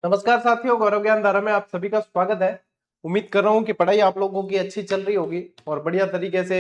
नमस्कार साथियों, गौरव ज्ञान धारा में आप सभी का स्वागत है। उम्मीद कर रहा हूँ कि पढ़ाई आप लोगों की अच्छी चल रही होगी और बढ़िया तरीके से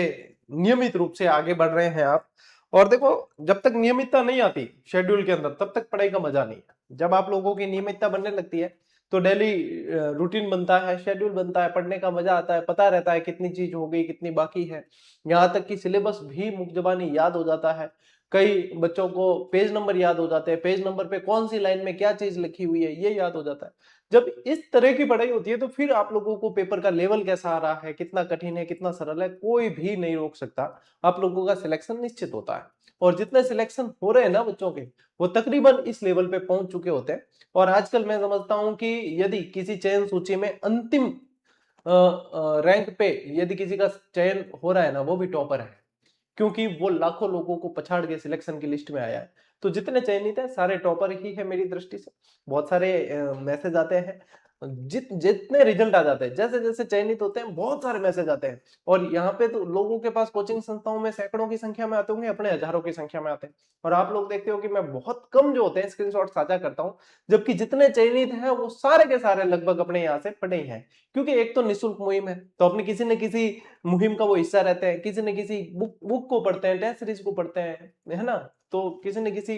नियमित रूप से आगे बढ़ रहे हैं आप। और देखो, जब तक नियमितता नहीं आती शेड्यूल के अंदर तब तक पढ़ाई का मजा नहीं है। जब आप लोगों की नियमितता बनने लगती है तो डेली रूटीन बनता है, शेड्यूल बनता है, पढ़ने का मजा आता है, पता रहता है कितनी चीज हो गई, कितनी बाकी है। यहाँ तक कि सिलेबस भी मुख जबानी याद हो जाता है। कई बच्चों को पेज नंबर याद हो जाते हैं, पेज नंबर पे कौन सी लाइन में क्या चीज लिखी हुई है ये याद हो जाता है। जब इस तरह की पढ़ाई होती है तो फिर आप लोगों को पेपर का लेवल कैसा आ रहा है, कितना कठिन है, कितना सरल है, कोई भी नहीं रोक सकता। आप लोगों का सिलेक्शन निश्चित होता है। और जितने सिलेक्शन हो रहे हैं ना बच्चों के, वो तकरीबन इस लेवल पे पहुंच चुके होते हैं। और आजकल मैं समझता हूं कि यदि किसी चयन सूची में अंतिम रैंक पे यदि किसी का चयन हो रहा है ना, वो भी टॉपर है, क्योंकि वो लाखों लोगों को पछाड़ के सिलेक्शन की लिस्ट में आया है। तो जितने चयनित है सारे टॉपर ही है मेरी दृष्टि से। बहुत सारे मैसेज आते हैं, जितने रिजल्ट आ जाते हैं, जैसे जैसे चयनित होते हैं बहुत सारे मैसेज आते हैं। और यहाँ पे तो लोगों के पास कोचिंग संस्थाओं में सैकड़ों की संख्या में आते होंगे, अपने हजारों की संख्या में आते हैं। और आप लोग देखते हो कि मैं बहुत कम जो होते हैं स्क्रीनशॉट साझा करता हूँ, जबकि जितने चयनित हैं वो सारे के सारे लगभग अपने यहाँ से पढ़े ही हैं। क्योंकि एक तो निःशुल्क मुहिम है, तो अपने किसी न किसी मुहिम का वो हिस्सा रहते हैं, किसी न किसी बुक को पढ़ते हैं, टेस्ट सीरीज को पढ़ते हैं, है ना। तो किसी न किसी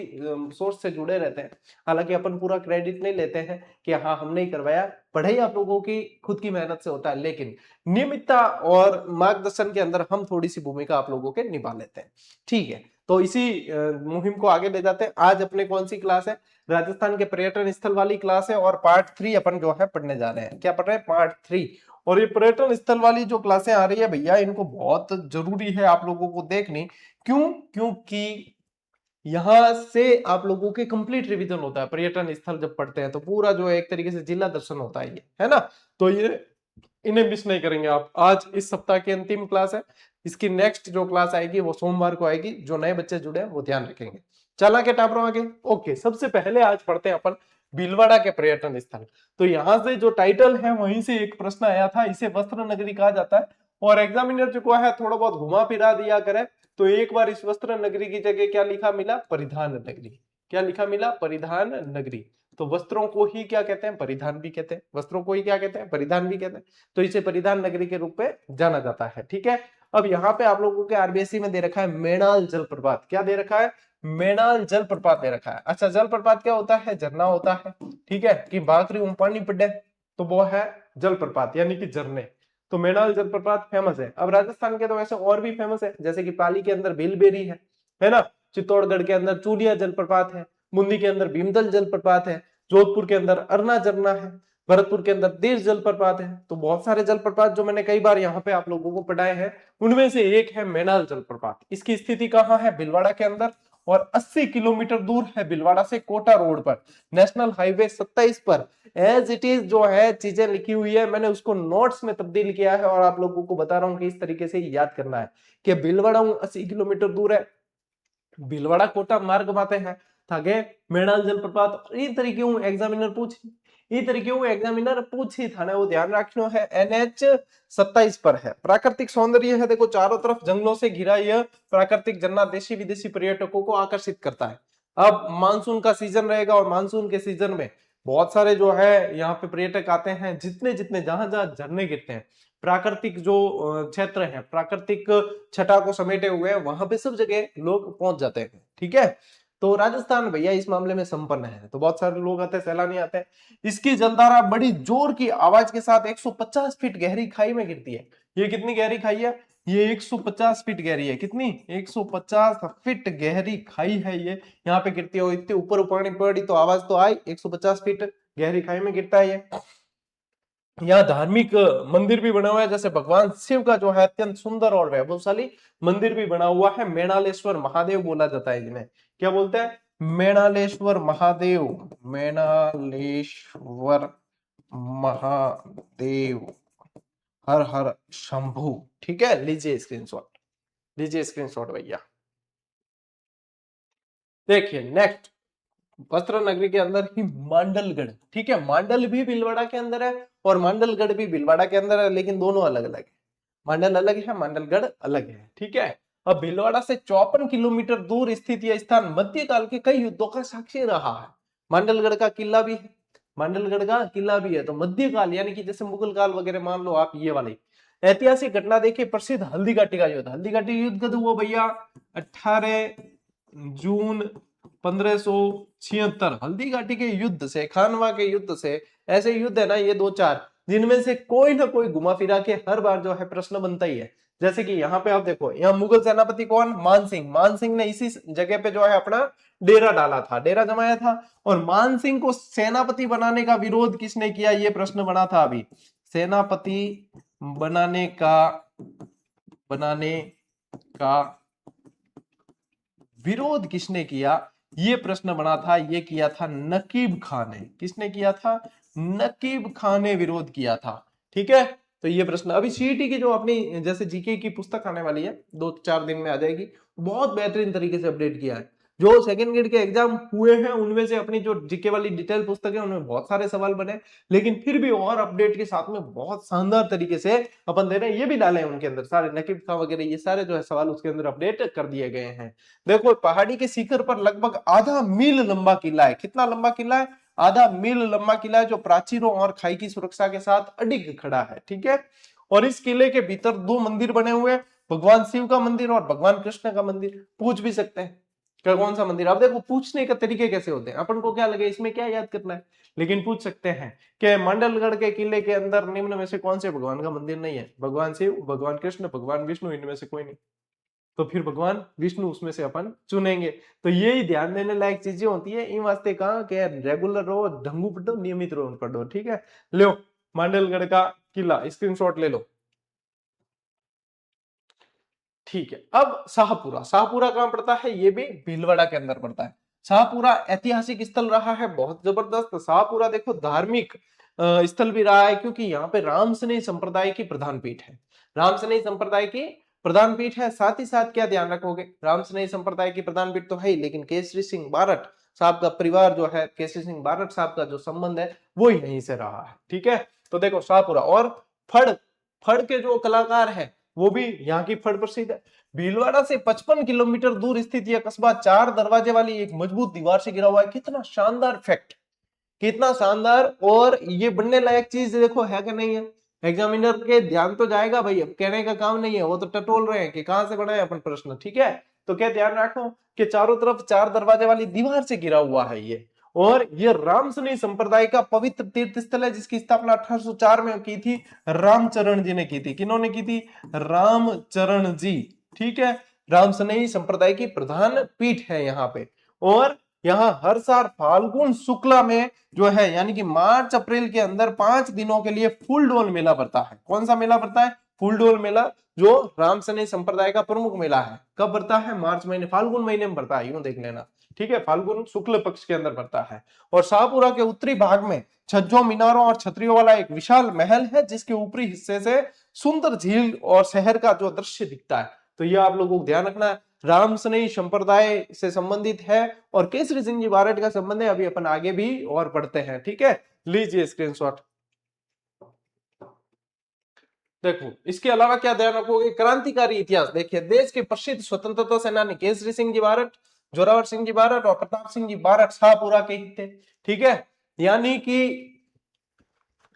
सोर्स से जुड़े रहते हैं। हालांकि अपन पूरा क्रेडिट नहीं लेते हैं कि हाँ हमने ही करवाया, पढ़ाई आप लोगों की खुद की मेहनत से होता है, लेकिन नियमितता और मार्गदर्शन के अंदर हम थोड़ी सी भूमिका आप लोगों के निभा लेते हैं। ठीक है, तो इसी मुहिम को आगे ले जाते हैं। आज अपने कौन सी क्लास है? राजस्थान के पर्यटन स्थल वाली क्लास है और पार्ट 3 अपन जो है पढ़ने जा रहे हैं। क्या पढ़ रहे हैं? पार्ट 3। और ये पर्यटन स्थल वाली जो क्लासें आ रही है भैया, इनको बहुत जरूरी है आप लोगों को देखनी। क्यों? क्योंकि यहां से आप लोगों के कंप्लीट रिवीजन होता है। पर्यटन स्थल जब पढ़ते हैं तो पूरा जो है एक तरीके से जिला दर्शन होता है ये, है ना। तो ये इन्हें मिस नहीं करेंगे आप। आज इस सप्ताह की अंतिम क्लास है। इसकी नेक्स्ट जो क्लास आएगी वो सोमवार को आएगी। जो नए बच्चे जुड़े हैं वो ध्यान रखेंगे। चला के टापरों आगे। ओके, सबसे पहले आज पढ़ते हैं अपन भीलवाड़ा के पर्यटन स्थल। तो यहां से जो टाइटल है वहीं से एक प्रश्न आया था, इसे वस्त्र नगरी कहा जाता है। और एग्जामिनर जो है थोड़ा बहुत घुमा फिरा दिया करे तो एक बार इस वस्त्र नगरी की जगह क्या लिखा मिला? परिधान नगरी। क्या लिखा मिला? परिधान नगरी। तो वस्त्रों को ही क्या कहते हैं? परिधान भी कहते हैं। वस्त्रों को ही क्या कहते हैं? परिधान भी कहते हैं। तो इसे परिधान नगरी के रूप में जाना जाता है। ठीक है, अब यहाँ पे आप लोगों के आरबीएससी में दे रखा है मेणाल जलप्रपात। क्या दे रखा है? मेणाल जलप्रपात दे रखा है। अच्छा, जलप्रपात क्या होता है? झरना होता है। ठीक है, कि बाकरी पानी पड़े तो वो है जलप्रपात, यानी कि झरने। तो मेणाल जलप्रपात फेमस है। अब राजस्थान के तो वैसे और भी फेमस है, जैसे कि पाली के अंदर भीलबेरी है ना। चित्तौड़गढ़ के अंदर चूलिया जलप्रपात है। बूंदी के अंदर भीमदल जलप्रपात है। जोधपुर के अंदर अरना झरना है। भरतपुर के अंदर देश जलप्रपात है। तो बहुत सारे जलप्रपात जो मैंने कई बार यहाँ पे आप लोगों को पढ़ाए हैं, उनमें से एक है मेणाल जलप्रपात। इसकी स्थिति कहाँ है? भीलवाड़ा के अंदर। और 80 किलोमीटर दूर है भीलवाड़ा से कोटा रोड पर, नेशनल हाईवे 27 पर। एज इट इज जो है चीजें लिखी हुई है, मैंने उसको नोट्स में तब्दील किया है और आप लोगों को बता रहा हूं कि इस तरीके से याद करना है कि भीलवाड़ा 80 किलोमीटर दूर है। भीलवाड़ा कोटा मार्ग माते हैं थागे मेणाल जलप्रपात। ई तरीके एग्जामिनर पूछ ई तरीके एग्जामिनर पूछी थाने वो ध्यान रखना है। एनएच 27 पर है। प्राकृतिक सौंदर्य है, देखो चारों तरफ जंगलों से घिरा यह प्राकृतिक झरना देशी विदेशी पर्यटकों को आकर्षित करता है। अब मानसून का सीजन रहेगा और मानसून के सीजन में बहुत सारे जो है यहाँ पे पर्यटक आते हैं। जितने जितने जहां जहां झरने गिरते हैं, प्राकृतिक जो क्षेत्र है, प्राकृतिक छटा को समेटे हुए हैं, वहां पे सब जगह लोग पहुंच जाते हैं। ठीक है, तो राजस्थान भैया इस मामले में संपन्न है। तो बहुत सारे लोग आते हैं, सैलानी आते हैं। इसकी जलधारा बड़ी जोर की आवाज के साथ 150 फीट गहरी खाई में गिरती है। ये कितनी गहरी खाई है? ये 150 फीट गहरी है। कितनी? 150 फीट गहरी खाई है ये। यहाँ पे गिरती है। इतने ऊपर पानी पड़ी तो आवाज तो आई। 150 फीट गहरी खाई में गिरता है ये। यहाँ धार्मिक मंदिर भी बना हुआ है, जैसे भगवान शिव का जो है अत्यंत सुंदर और वैभवशाली मंदिर भी बना हुआ है। मेणालेश्वर महादेव बोला जाता है जिन्हें। क्या बोलते हैं? मेणालेश्वर महादेव। मेणालेश्वर महादेव। हर हर शंभु। ठीक है, लीजिए स्क्रीनशॉट, लीजिए स्क्रीनशॉट भैया। देखिए नेक्स्ट, वस्त्र नगरी के अंदर ही मांडलगढ़। ठीक है, मांडल भी भीलवाड़ा के अंदर है और मांडलगढ़ भी भीलवाड़ा के अंदर है, लेकिन दोनों अलग अलग है। मांडल अलग है, मांडलगढ़ अलग है। ठीक है, अब भीलवाड़ा से 54 किलोमीटर दूर स्थित यह स्थान मध्यकाल के कई युद्धों का साक्षी रहा है। मांडलगढ़ का किला भी है, मांडलगढ़ का किला भी है। तो मध्यकाल यानी कि जैसे मुगल काल वगैरह मान लो आप, ये वाली ऐतिहासिक घटना देखिए, प्रसिद्ध हल्दी घाटी का युद्ध। हल्दी घाटी युद्ध कब हुआ भैया? 18 जून 1576। हल्दी घाटी के युद्ध से, खानवा के युद्ध से, ऐसे युद्ध है ना ये दो चार, जिनमें से कोई ना कोई घुमा फिरा के हर बार जो है प्रश्न बनता ही है। जैसे कि यहाँ पे आप देखो, यहाँ मुगल सेनापति कौन? मान सिंह। मान सिंह ने इसी जगह पे जो है अपना डेरा डाला था, डेरा जमाया था। और मान सिंह को सेनापति बनाने का विरोध किसने किया, ये प्रश्न बना था अभी। सेनापति बनाने का विरोध किसने किया, ये प्रश्न बना था। ये किया था नकीब खान ने। किसने किया था? नकीब खान ने विरोध किया था। ठीक है, तो ये प्रश्न अभी सीईटी की जो अपनी जैसे जीके की पुस्तक आने वाली है, 2-4 दिन में आ जाएगी, बहुत बेहतरीन तरीके से अपडेट किया है। जो सेकंड ग्रेड के एग्जाम हुए हैं उनमें से अपनी जो जीके वाली डिटेल पुस्तक है उनमें बहुत सारे सवाल बने, लेकिन फिर भी और अपडेट के साथ में बहुत शानदार तरीके से अपन दे रहे हैं। ये भी डाले हैं उनके अंदर सारे नकीब खान वगैरह, ये सारे जो है सवाल उसके अंदर अपडेट कर दिए गए हैं। देखो, पहाड़ी के शिखर पर लगभग आधा मील लंबा किला है। कितना लंबा किला है? आधा मील लंबा किला है, जो प्राचीरों और खाई की सुरक्षा के साथ अडिग खड़ा है। ठीक है, और इस किले के भीतर 2 मंदिर बने हुए हैं, भगवान शिव का मंदिर और भगवान कृष्ण का मंदिर। पूछ भी सकते हैं क्या कौन सा मंदिर। अब देखो, पूछने का तरीके कैसे होते हैं, अपन को क्या लगे इसमें क्या याद करना है, लेकिन पूछ सकते हैं कि मंडलगढ़ के किले के अंदर निम्न में से कौन से भगवान का मंदिर नहीं है? भगवान शिव, भगवान कृष्ण, भगवान विष्णु, इनमें से कोई नहीं। तो फिर भगवान विष्णु उसमें से अपन चुनेंगे। तो यही ध्यान देने लायक चीजें होती है। इन वास्ते कहा कि रेगुलर रहो, ढंगू पढ़ो, नियमित रहो पढ़ो। ठीक है, लो मांडलगढ़ का किला स्क्रीनशॉट ले लो। ठीक है, अब शाहपुरा। शाहपुरा कहां पड़ता है? ये भी भीलवाड़ा के अंदर पड़ता है। शाहपुरा ऐतिहासिक स्थल रहा है, बहुत जबरदस्त। शाहपुरा देखो धार्मिक स्थल भी रहा है, क्योंकि यहाँ पे रामसनेही संप्रदाय की प्रधान पीठ है। रामसनेही संप्रदाय की प्रधान पीठ है। साथ ही साथ क्या ध्यान रखोगे, रामसनेही संप्रदाय की प्रधान पीठ तो है ही, लेकिन केसरी सिंह बारठ साहब का परिवार जो है, केसरी सिंह बारठ साहब का जो संबंध है वो यहीं से रहा है। ठीक है, तो देखो शाहपुरा। और फड़, फड़ के जो कलाकार है वो भी यहाँ की फड़ प्रसिद्ध है। भीलवाड़ा से 55 किलोमीटर दूर स्थित यह कस्बा 4 दरवाजे वाली एक मजबूत दीवार से घिरा हुआ है। कितना शानदार फैक्ट, कितना शानदार। और ये बनने लायक चीज देखो है कि नहीं है, एग्जामिनर के ध्यान तो जाएगा भाई, अब कहने का काम नहीं है, वो तो टटोल रहे हैं कि कहां से बना है अपन प्रश्न। ठीक है, तो क्या ध्यान रखो कि चारों तरफ 4 दरवाजे वाली दीवार से घिरा हुआ है ये। और ये रामसनेही संप्रदाय का पवित्र तीर्थ स्थल है, जिसकी स्थापना 1804 में की थी, रामचरण जी ने की थी। किन्होंने की थी? रामचरण जी। ठीक है, रामसनेही संप्रदाय की प्रधान पीठ है यहाँ पे। और यहाँ हर साल फाल्गुन शुक्ला में जो है, यानी कि मार्च अप्रैल के अंदर 5 दिनों के लिए फूलडोल मेला पड़ता है। कौन सा मेला पड़ता है? फूलडोल मेला, जो रामसनेही संप्रदाय का प्रमुख मेला है। कब पड़ता है? मार्च महीने, फाल्गुन महीने में पड़ता है, यूं देख लेना। ठीक है, फाल्गुन शुक्ल पक्ष के अंदर पड़ता है। और शाहपुरा के उत्तरी भाग में छज्जों, मीनारों और छतरियों वाला एक विशाल महल है, जिसके ऊपरी हिस्से से सुंदर झील और शहर का जो दृश्य दिखता है। तो ये आप लोगों को ध्यान रखना है, रामसनेही संप्रदाय से संबंधित है और केसरी सिंह जी बारठ का संबंध है। अभी अपन आगे भी और पढ़ते हैं। ठीक है, लीजिए स्क्रीनशॉट। देखो, इसके अलावा क्या ध्यान रखोगे, क्रांतिकारी इतिहास। देखिए, देश के प्रसिद्ध स्वतंत्रता सेनानी केसरी सिंह जी बारठ, जोरावर सिंह जी बारठ और प्रताप सिंह जी बारठ शाहपुरा के ही थे। ठीक है, यानी कि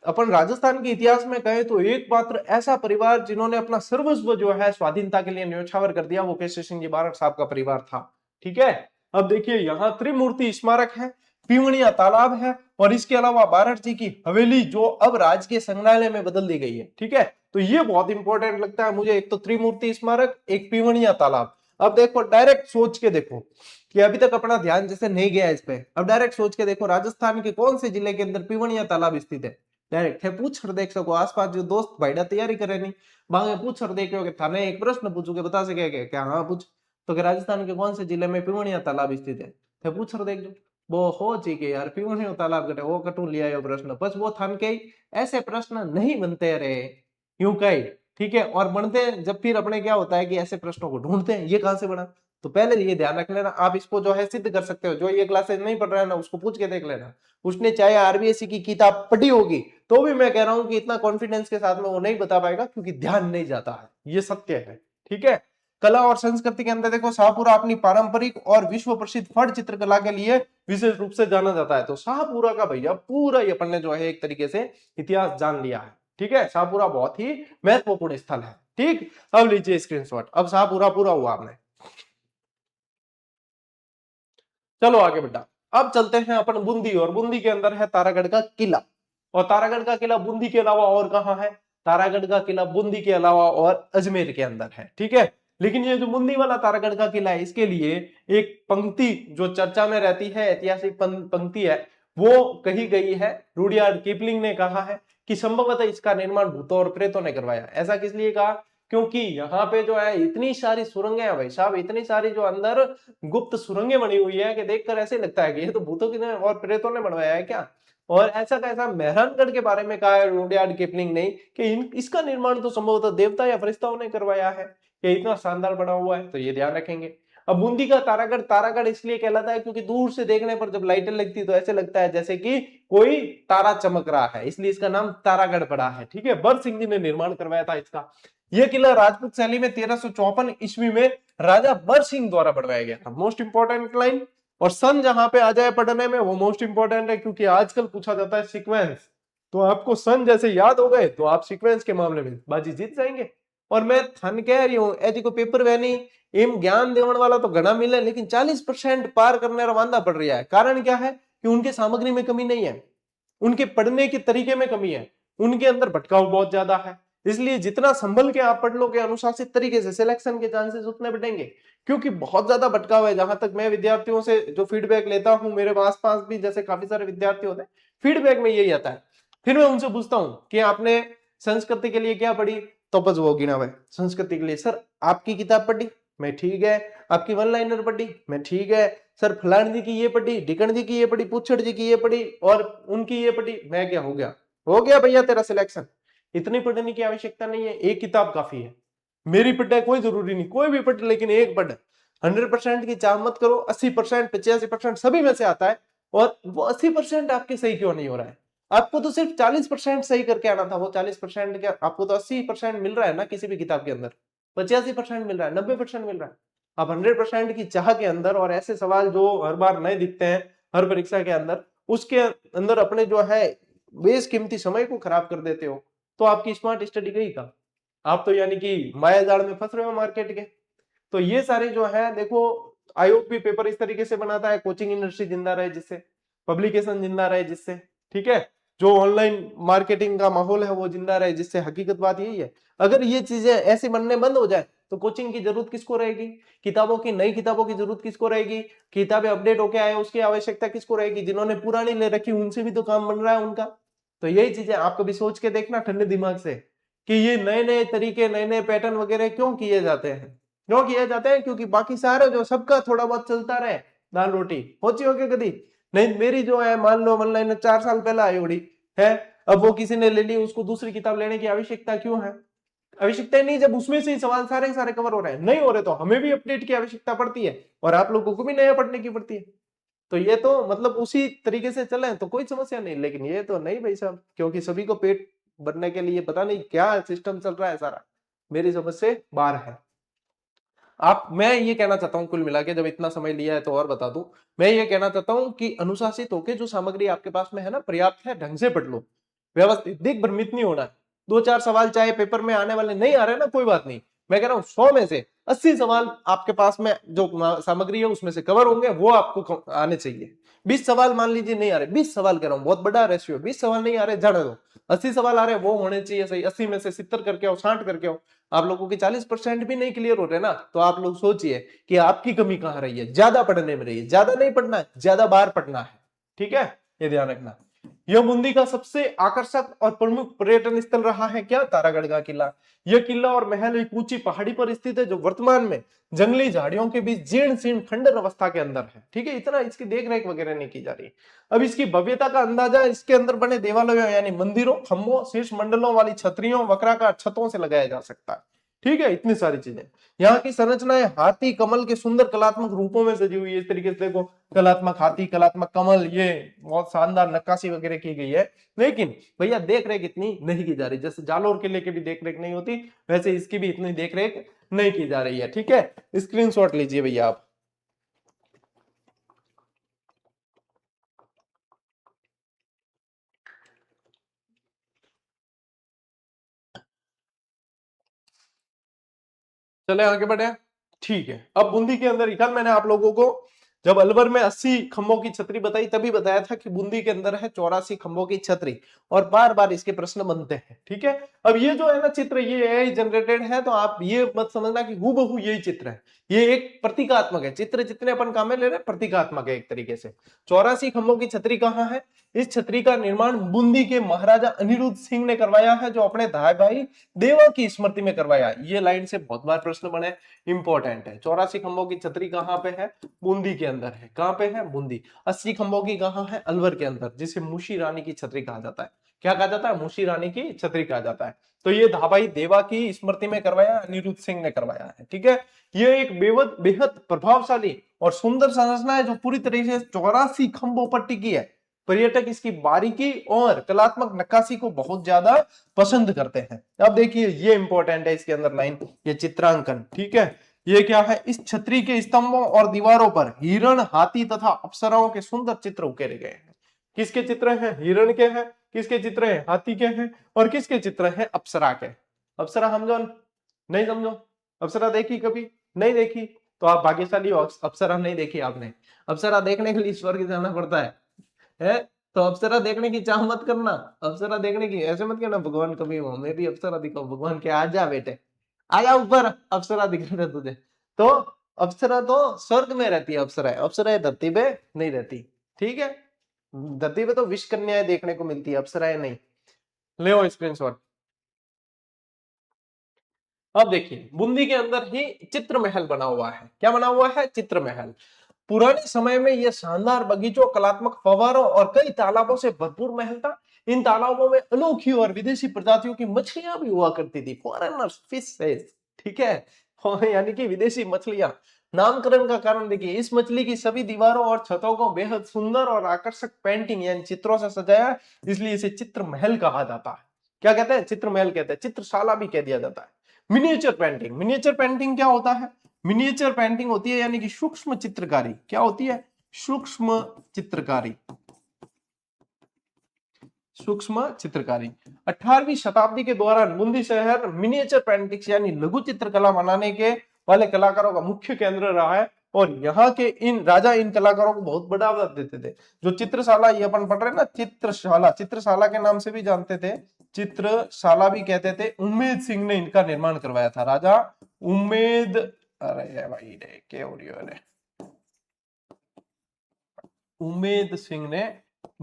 अपन राजस्थान के इतिहास में कहें तो एकमात्र ऐसा परिवार जिन्होंने अपना सर्वस्व जो है स्वाधीनता के लिए न्योछावर कर दिया, वो केसरी सिंह जी बारठ साहब का परिवार था। ठीक है, अब देखिए यहाँ त्रिमूर्ति स्मारक है, पीवणिया तालाब है, और इसके अलावा बारठ जी की हवेली जो अब राजकीय संग्रहालय में बदल दी गई है। ठीक है, तो ये बहुत इंपॉर्टेंट लगता है मुझे, एक तो त्रिमूर्ति स्मारक, एक पीवणिया तालाब। अब देखो, डायरेक्ट सोच के देखो कि अभी तक अपना ध्यान जैसे नहीं गया इस पे, अब डायरेक्ट सोच के देखो, राजस्थान के कौन से जिले के अंदर पीवणिया तालाब स्थित है? डायरेक्ट है, पूछ कर देख सको, आसपास जो दोस्त भाईडा तैयारी करे नहीं, मांगे पूछ कर देख रहे हो, थाने एक प्रश्न पूछोगे बता सके क्या? हाँ पूछ, तो क्या राजस्थान के कौन से जिले में पीवणिया तालाब स्थित है? थे पूछ कर देख लो, वो हो ठीक है यार, पीवणिया तालाब कटे वो कटू लिया यो प्रश्न, बस वो थान के ऐसे प्रश्न नहीं बनते रहे, यूं कही। ठीक है, और बनते हैं जब फिर अपने क्या होता है कि ऐसे प्रश्नों को ढूंढते हैं, ये कहां से बना। तो पहले ये ध्यान रख लेना, आप इसको जो है सिद्ध कर सकते हो। जो ये क्लासेस नहीं पढ़ रहा है ना, उसको पूछ के देख लेना, उसने चाहे आरबीएससी की किताब पढ़ी होगी तो भी मैं कह रहा हूं कि इतना कॉन्फिडेंस के साथ में वो नहीं बता पाएगा, क्योंकि ध्यान नहीं जाता है, ये सत्य है। ठीक है, कला और संस्कृति के अंदर देखो शाहपुरा अपनी पारंपरिक और विश्व प्रसिद्ध फट चित्रकला के लिए विशेष रूप से जाना जाता है। तो शाहपुरा का भैया पूरा ये अपन ने जो है एक तरीके से इतिहास जान लिया है। ठीक है, शाहपुरा बहुत ही महत्वपूर्ण स्थल है। ठीक, अब लीजिए स्क्रीनशॉट। अब शाहपुरा पूरा हुआ आपने। चलो आगे बेटा, अब चलते हैं अपन बूंदी, और बूंदी के अंदर है तारागढ़ का किला। और तारागढ़ का किला बूंदी के अलावा और कहां है? तारागढ़ का किला बूंदी के अलावा और अजमेर के अंदर है। ठीक है, लेकिन ये जो बूंदी वाला तारागढ़ का किला है, इसके लिए एक पंक्ति जो चर्चा में रहती है, ऐतिहासिक पंक्ति है, वो कही गई है। रुडयार्ड किपलिंग ने कहा है कि संभवतः इसका निर्माण भूतों और प्रेतों ने करवाया। ऐसा किस लिए कहा? क्योंकि यहाँ पे जो है इतनी सारी सुरंगें हैं भाई साहब, इतनी सारी जो अंदर गुप्त सुरंगें बनी हुई है कि देखकर ऐसे लगता है कि ये तो भूतों की और प्रेतों ने बनवाया है क्या। और ऐसा का ऐसा मेहरानगढ़ के बारे में कहा है रुडयार्ड किपलिंग ने कि इसका निर्माण तो संभवतः देवता या फरिश्ताओं ने करवाया है। ये इतना शानदार बना हुआ है, तो ये ध्यान रखेंगे। अब बूंदी का तारागढ़ तारागढ़ इसलिए कहलाता है क्योंकि दूर से देखने पर जब लाइटें लगती तो ऐसे लगता है जैसे कि कोई तारा चमक रहा है, इसलिए इसका नाम तारागढ़ पड़ा है। ठीक है, बर सिंह जी ने निर्माण करवाया था इसका। यह किला राजपूत शैली में 1354 ईस्वी में राजा बर सिंह द्वारा बनवाया गया था। Most important line. और सन जहां पे आ जाए पढ़ने में वो मोस्ट इंपोर्टेंट है, क्योंकि आजकल पूछा जाता है सीक्वेंस, तो आपको सन जैसे याद हो गए तो आप सीक्वेंस के मामले में बाजी जीत जाएंगे। और मैं थन कह रही हूं ऐसी को पेपर वैनी एम ज्ञान देवन वाला तो घना मिले, लेकिन 40% पार करने रवाना पड़ रहा है। कारण क्या है कि उनके सामग्री में कमी नहीं है, उनके पढ़ने के तरीके में कमी है, उनके अंदर भटकाव बहुत ज्यादा है। इसलिए जितना संभल के आप पढ़ लोगे अनुशासित तरीके से, सिलेक्शन के चांसेस उतने बढ़ेंगे। क्योंकि बहुत ज्यादा भटकाव है। जहां तक मैं विद्यार्थियों से जो फीडबैक लेता हूं, मेरे आसपास भी जैसे काफी सारे विद्यार्थी होते हैं, फीडबैक में यही आता है। फिर मैं उनसे पूछता हूं कि आपने संस्कृति के लिए क्या पढ़ी, तो बस वो गिना हुआ है। संस्कृति के लिए सर आपकी किताब पढ़ी, मैं ठीक है। आपकी वन लाइनर पढ़ी, मैं ठीक है। सर फलान जी की ये पढ़ी, ढिकन जी की ये पढ़ी, पुच्छड़ जी की ये पढ़ी और उनकी ये पढ़ी, मैं क्या हो गया? हो गया भैया तेरा सिलेक्शन। इतनी पढ़ने की आवश्यकता नहीं है, एक किताब काफी है। मेरी पढ़ाई कोई जरूरी नहीं, कोई भी पढ़, लेकिन एक पढ़। 100% की चाह मत करो। 80%, 85% सभी में से आता है। और वो 80% आपके सही क्यों नहीं हो रहा है? आपको तो सिर्फ 40% सही करके आना था। वो 40% क्या, आपको तो 80% मिल रहा है ना किसी भी किताब के अंदर, 85% मिल रहा है, 90% मिल रहा है। आप 100% की चाह के अंदर और ऐसे सवाल जो हर बार नए दिखते हैं हर परीक्षा के अंदर, उसके अंदर अपने जो है बेशकीमती समय को खराब कर देते हो, तो आपकी स्मार्ट स्टडी गई का। आप तो यानी कि माया जाल में फंस रहे हो मार्केट के। तो ये सारे जो है देखो, आयोग भी पेपर इस तरीके से बनाता है, कोचिंग इंडस्ट्री जिंदा रहे जिससे, पब्लिकेशन जिंदा रहे जिससे, ठीक है, जो ऑनलाइन मार्केटिंग का माहौल है वो जिंदा रहे जिससे। हकीकत बात यही है, अगर ये चीजें ऐसे बनने बंद हो जाए तो कोचिंग की जरूरत किसको रहेगी? किताबों की, नई किताबों की जरूरत किसको रहेगी? किताबें अपडेट होके आए उसकी आवश्यकता किसको रहेगी? जिन्होंने पुरानी ले रखी उनसे भी तो काम बन रहा है उनका। तो यही चीजें आप कभी सोच के देखना ठंडे दिमाग से कि ये नए नए तरीके, नए नए पैटर्न वगैरह क्यों किए जाते हैं। क्यों किए जाते हैं? क्योंकि बाकी सारे जो सबका थोड़ा बहुत चलता रहे, दाल रोटी होची होगी कभी नहीं। मेरी जो है मान लो वन लाइन 4 साल पहले आई उड़ी है, अब वो किसी ने ले ली, उसको दूसरी किताब लेने की आवश्यकता क्यों है? आवश्यकता नहीं, जब उसमें से ही सवाल सारे सारे कवर हो रहे हैं। नहीं हो रहे तो हमें भी अपडेट की आवश्यकता पड़ती है और आप लोगों को भी नया पढ़ने की पड़ती है। तो ये तो मतलब उसी तरीके से चले तो कोई समस्या नहीं, लेकिन ये तो नहीं भाई साहब, क्योंकि सभी को पेट भरने के लिए पता नहीं क्या सिस्टम चल रहा है, सारा मेरी समझ से बाहर है। मैं ये कहना चाहता हूं कुल मिला के, जब इतना समय लिया है तो और बता दूं, मैं ये कहना चाहता हूं कि अनुशासित होकर जो सामग्री आपके पास में है ना, पर्याप्त है, ढंग से पढ़ लो, व्यवस्थित, दिख भ्रमित नहीं होना है। 2-4 सवाल चाहे पेपर में आने वाले नहीं आ रहे ना, कोई बात नहीं। मैं कह रहा हूं 100 में से 80 सवाल आपके पास में जो सामग्री है उसमें से कवर होंगे, वो आपको आने चाहिए। 20 सवाल मान लीजिए नहीं आ रहे, 20 सवाल कह रहा हूं, बहुत बड़ा रेशियो, 20 सवाल नहीं आ रहे जाने दो, 80 सवाल आ रहे वो होने चाहिए सही। 80 में से 70 करके आओ, 60 करके आओ। आप लोगों के 40% भी नहीं क्लियर हो रहे ना, तो आप लोग सोचिए कि आपकी कमी कहां रही है। ज्यादा पढ़ने में रही है, ज्यादा नहीं पढ़ना है, ज्यादा बार पढ़ना है, ठीक है, ये ध्यान रखना। यह बूंदी का सबसे आकर्षक और प्रमुख पर्यटन स्थल रहा है क्या? तारागढ़ का किला। यह किला और महल एक ऊंची पहाड़ी पर स्थित है जो वर्तमान में जंगली झाड़ियों के बीच जीर्ण शीर्ण खंडर अवस्था के अंदर है, ठीक है। इतना इसकी देख रेख वगैरह नहीं की जा रही। अब इसकी भव्यता का अंदाजा इसके अंदर बने देवालयों यानी मंदिरों, खंभों, शीर्ष मंडलों वाली छतरियों, वक्राकार छतों से लगाया जा सकता है, ठीक है। इतनी सारी चीजें, यहाँ की संरचनाएं हाथी कमल के सुंदर कलात्मक रूपों में सजी हुई है। इस तरीके से देखो, कलात्मक हाथी, कलात्मक कमल, ये बहुत शानदार नक्काशी वगैरह की गई है। लेकिन भैया देख रेख इतनी नहीं की जा रही। जैसे जालोर किले की भी देख रेख नहीं होती, वैसे इसकी भी इतनी देख रेख नहीं की जा रही है। ठीक है, स्क्रीनशॉट लीजिए भैया आप। चले आगे बढ़े। ठीक है, अब बूंदी के अंदर कल मैंने आप लोगों को जब अलवर में 80 खंभों की छतरी बताई तभी बताया था कि बूंदी के अंदर है 84 खंभों की छतरी, और बार बार इसके प्रश्न बनते हैं। ठीक है, अब ये जो है ना चित्र, ये एआई जनरेटेड है, तो आप ये मत समझना कि हूबहू यही चित्र है, ये एक प्रतीकात्मक है। चित्र जितने अपन काम में ले रहे हैं प्रतीकात्मक है एक तरीके से। 84 खंभों की छतरी कहाँ है? इस छतरी का निर्माण बूंदी के महाराजा अनिरुद्ध सिंह ने करवाया है, जो अपने धाई भाई देवा की स्मृति में करवाया। ये लाइन से बहुत बार प्रश्न बने, इंपॉर्टेंट है। 84 खंभों की छतरी कहाँ पे है? बूंदी के अंदर है। कहाँ पे है? बूंदी। 80 खंभों की कहाँ है? अलवर के अंदर, जिसे मूशी रानी की छतरी कहा जाता है। क्या कहा जाता है? मूशी रानी की छतरी कहा जाता है। तो ये धाबाई देवा की स्मृति में करवाया, अनिरुद्ध सिंह ने करवाया है। ठीक है, ये एक बेहद प्रभावशाली और सुंदर संरचना है, जो पूरी तरीके से 84 खंभों पर टिकी है। पर्यटक इसकी बारीकी और कलात्मक नक्काशी को बहुत ज्यादा पसंद करते हैं। अब देखिए, ये इंपॉर्टेंट है इसके अंदर लाइन, ये चित्रांकन। ठीक है, ये क्या है? इस छतरी के स्तंभों और दीवारों पर हिरण, हाथी तथा अप्सराओं के सुंदर चित्र उकेरे गए हैं। किसके चित्र हैं? हिरण के हैं। किसके चित्र हैं? हाथी के हैं। और किसके चित्र हैं? अप्सरा के। अप्सरा समझो? नहीं समझो? अप्सरा देखी कभी? नहीं देखी? तो आप भाग्यशाली हो, अप्सरा नहीं देखी आपने। अप्सरा देखने के लिए स्वर्ग जाना पड़ता है? तो अप्सरा देखने की चाह मत करना। अप्सरा देखने की ऐसे मत कहना भगवान कभी हो, मैं भी अप्सरा दिखाओ। भगवान के आ जा बेटे, आ जा ऊपर, अप्सरा दिख रहा है तुझे। तो अप्सरा तो स्वर्ग में रहती है, अप्सरा है। अप्सरा है धरती पे नहीं रहती। ठीक है, धरती पे तो विष कन्याएं देखने को मिलती है, अप्सराएं नहीं। ले स्क्रीनशॉट। अब देखिए, बूंदी के अंदर ही चित्र महल बना हुआ है। क्या बना हुआ है? चित्र महल। पुराने समय में यह शानदार बगीचों, कलात्मक फव्वारों और कई तालाबों से भरपूर महल था। इन तालाबों में अनोखी और विदेशी प्रजातियों की मछलियां भी हुआ करती थी, फॉरेनर्स फिशेस। ठीक है, यानी कि विदेशी मछलियां। नामकरण का कारण देखिए, इस मछली की सभी दीवारों और छतों को बेहद सुंदर और आकर्षक पेंटिंग यानी चित्रों से सजाया, इसलिए इसे चित्र महल कहा जाता है। क्या कहते हैं? चित्र महल कहते हैं। चित्रशाला भी कह दिया जाता है। Miniature painting. मिनिएचर पेंटिंग क्या होता है? मिनिएचर पेंटिंग होती है यानी कि सूक्ष्म चित्रकारी। क्या होती है? सूक्ष्म चित्रकारी। सूक्ष्म चित्रकारी। 18वीं शताब्दी के दौरान बूंदी शहर मिनिएचर पेंटिंग्स यानी लघु चित्रकला बनाने के वाले कलाकारों का मुख्य केंद्र रहा है, और यहाँ के इन राजा इन कलाकारों को बहुत बढ़ावा देते थे। जो चित्रशाला ये अपन पढ़ रहे हैं ना, चित्रशाला, चित्रशाला के नाम से भी जानते थे, चित्रशाला भी कहते थे। उम्मेद सिंह ने इनका निर्माण करवाया था, राजा उम्मेद, अरे भाई रे क्या हो रही है, उम्मेद सिंह ने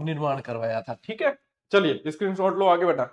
निर्माण करवाया था। ठीक है, चलिए स्क्रीनशॉट लो, आगे बढ़ा।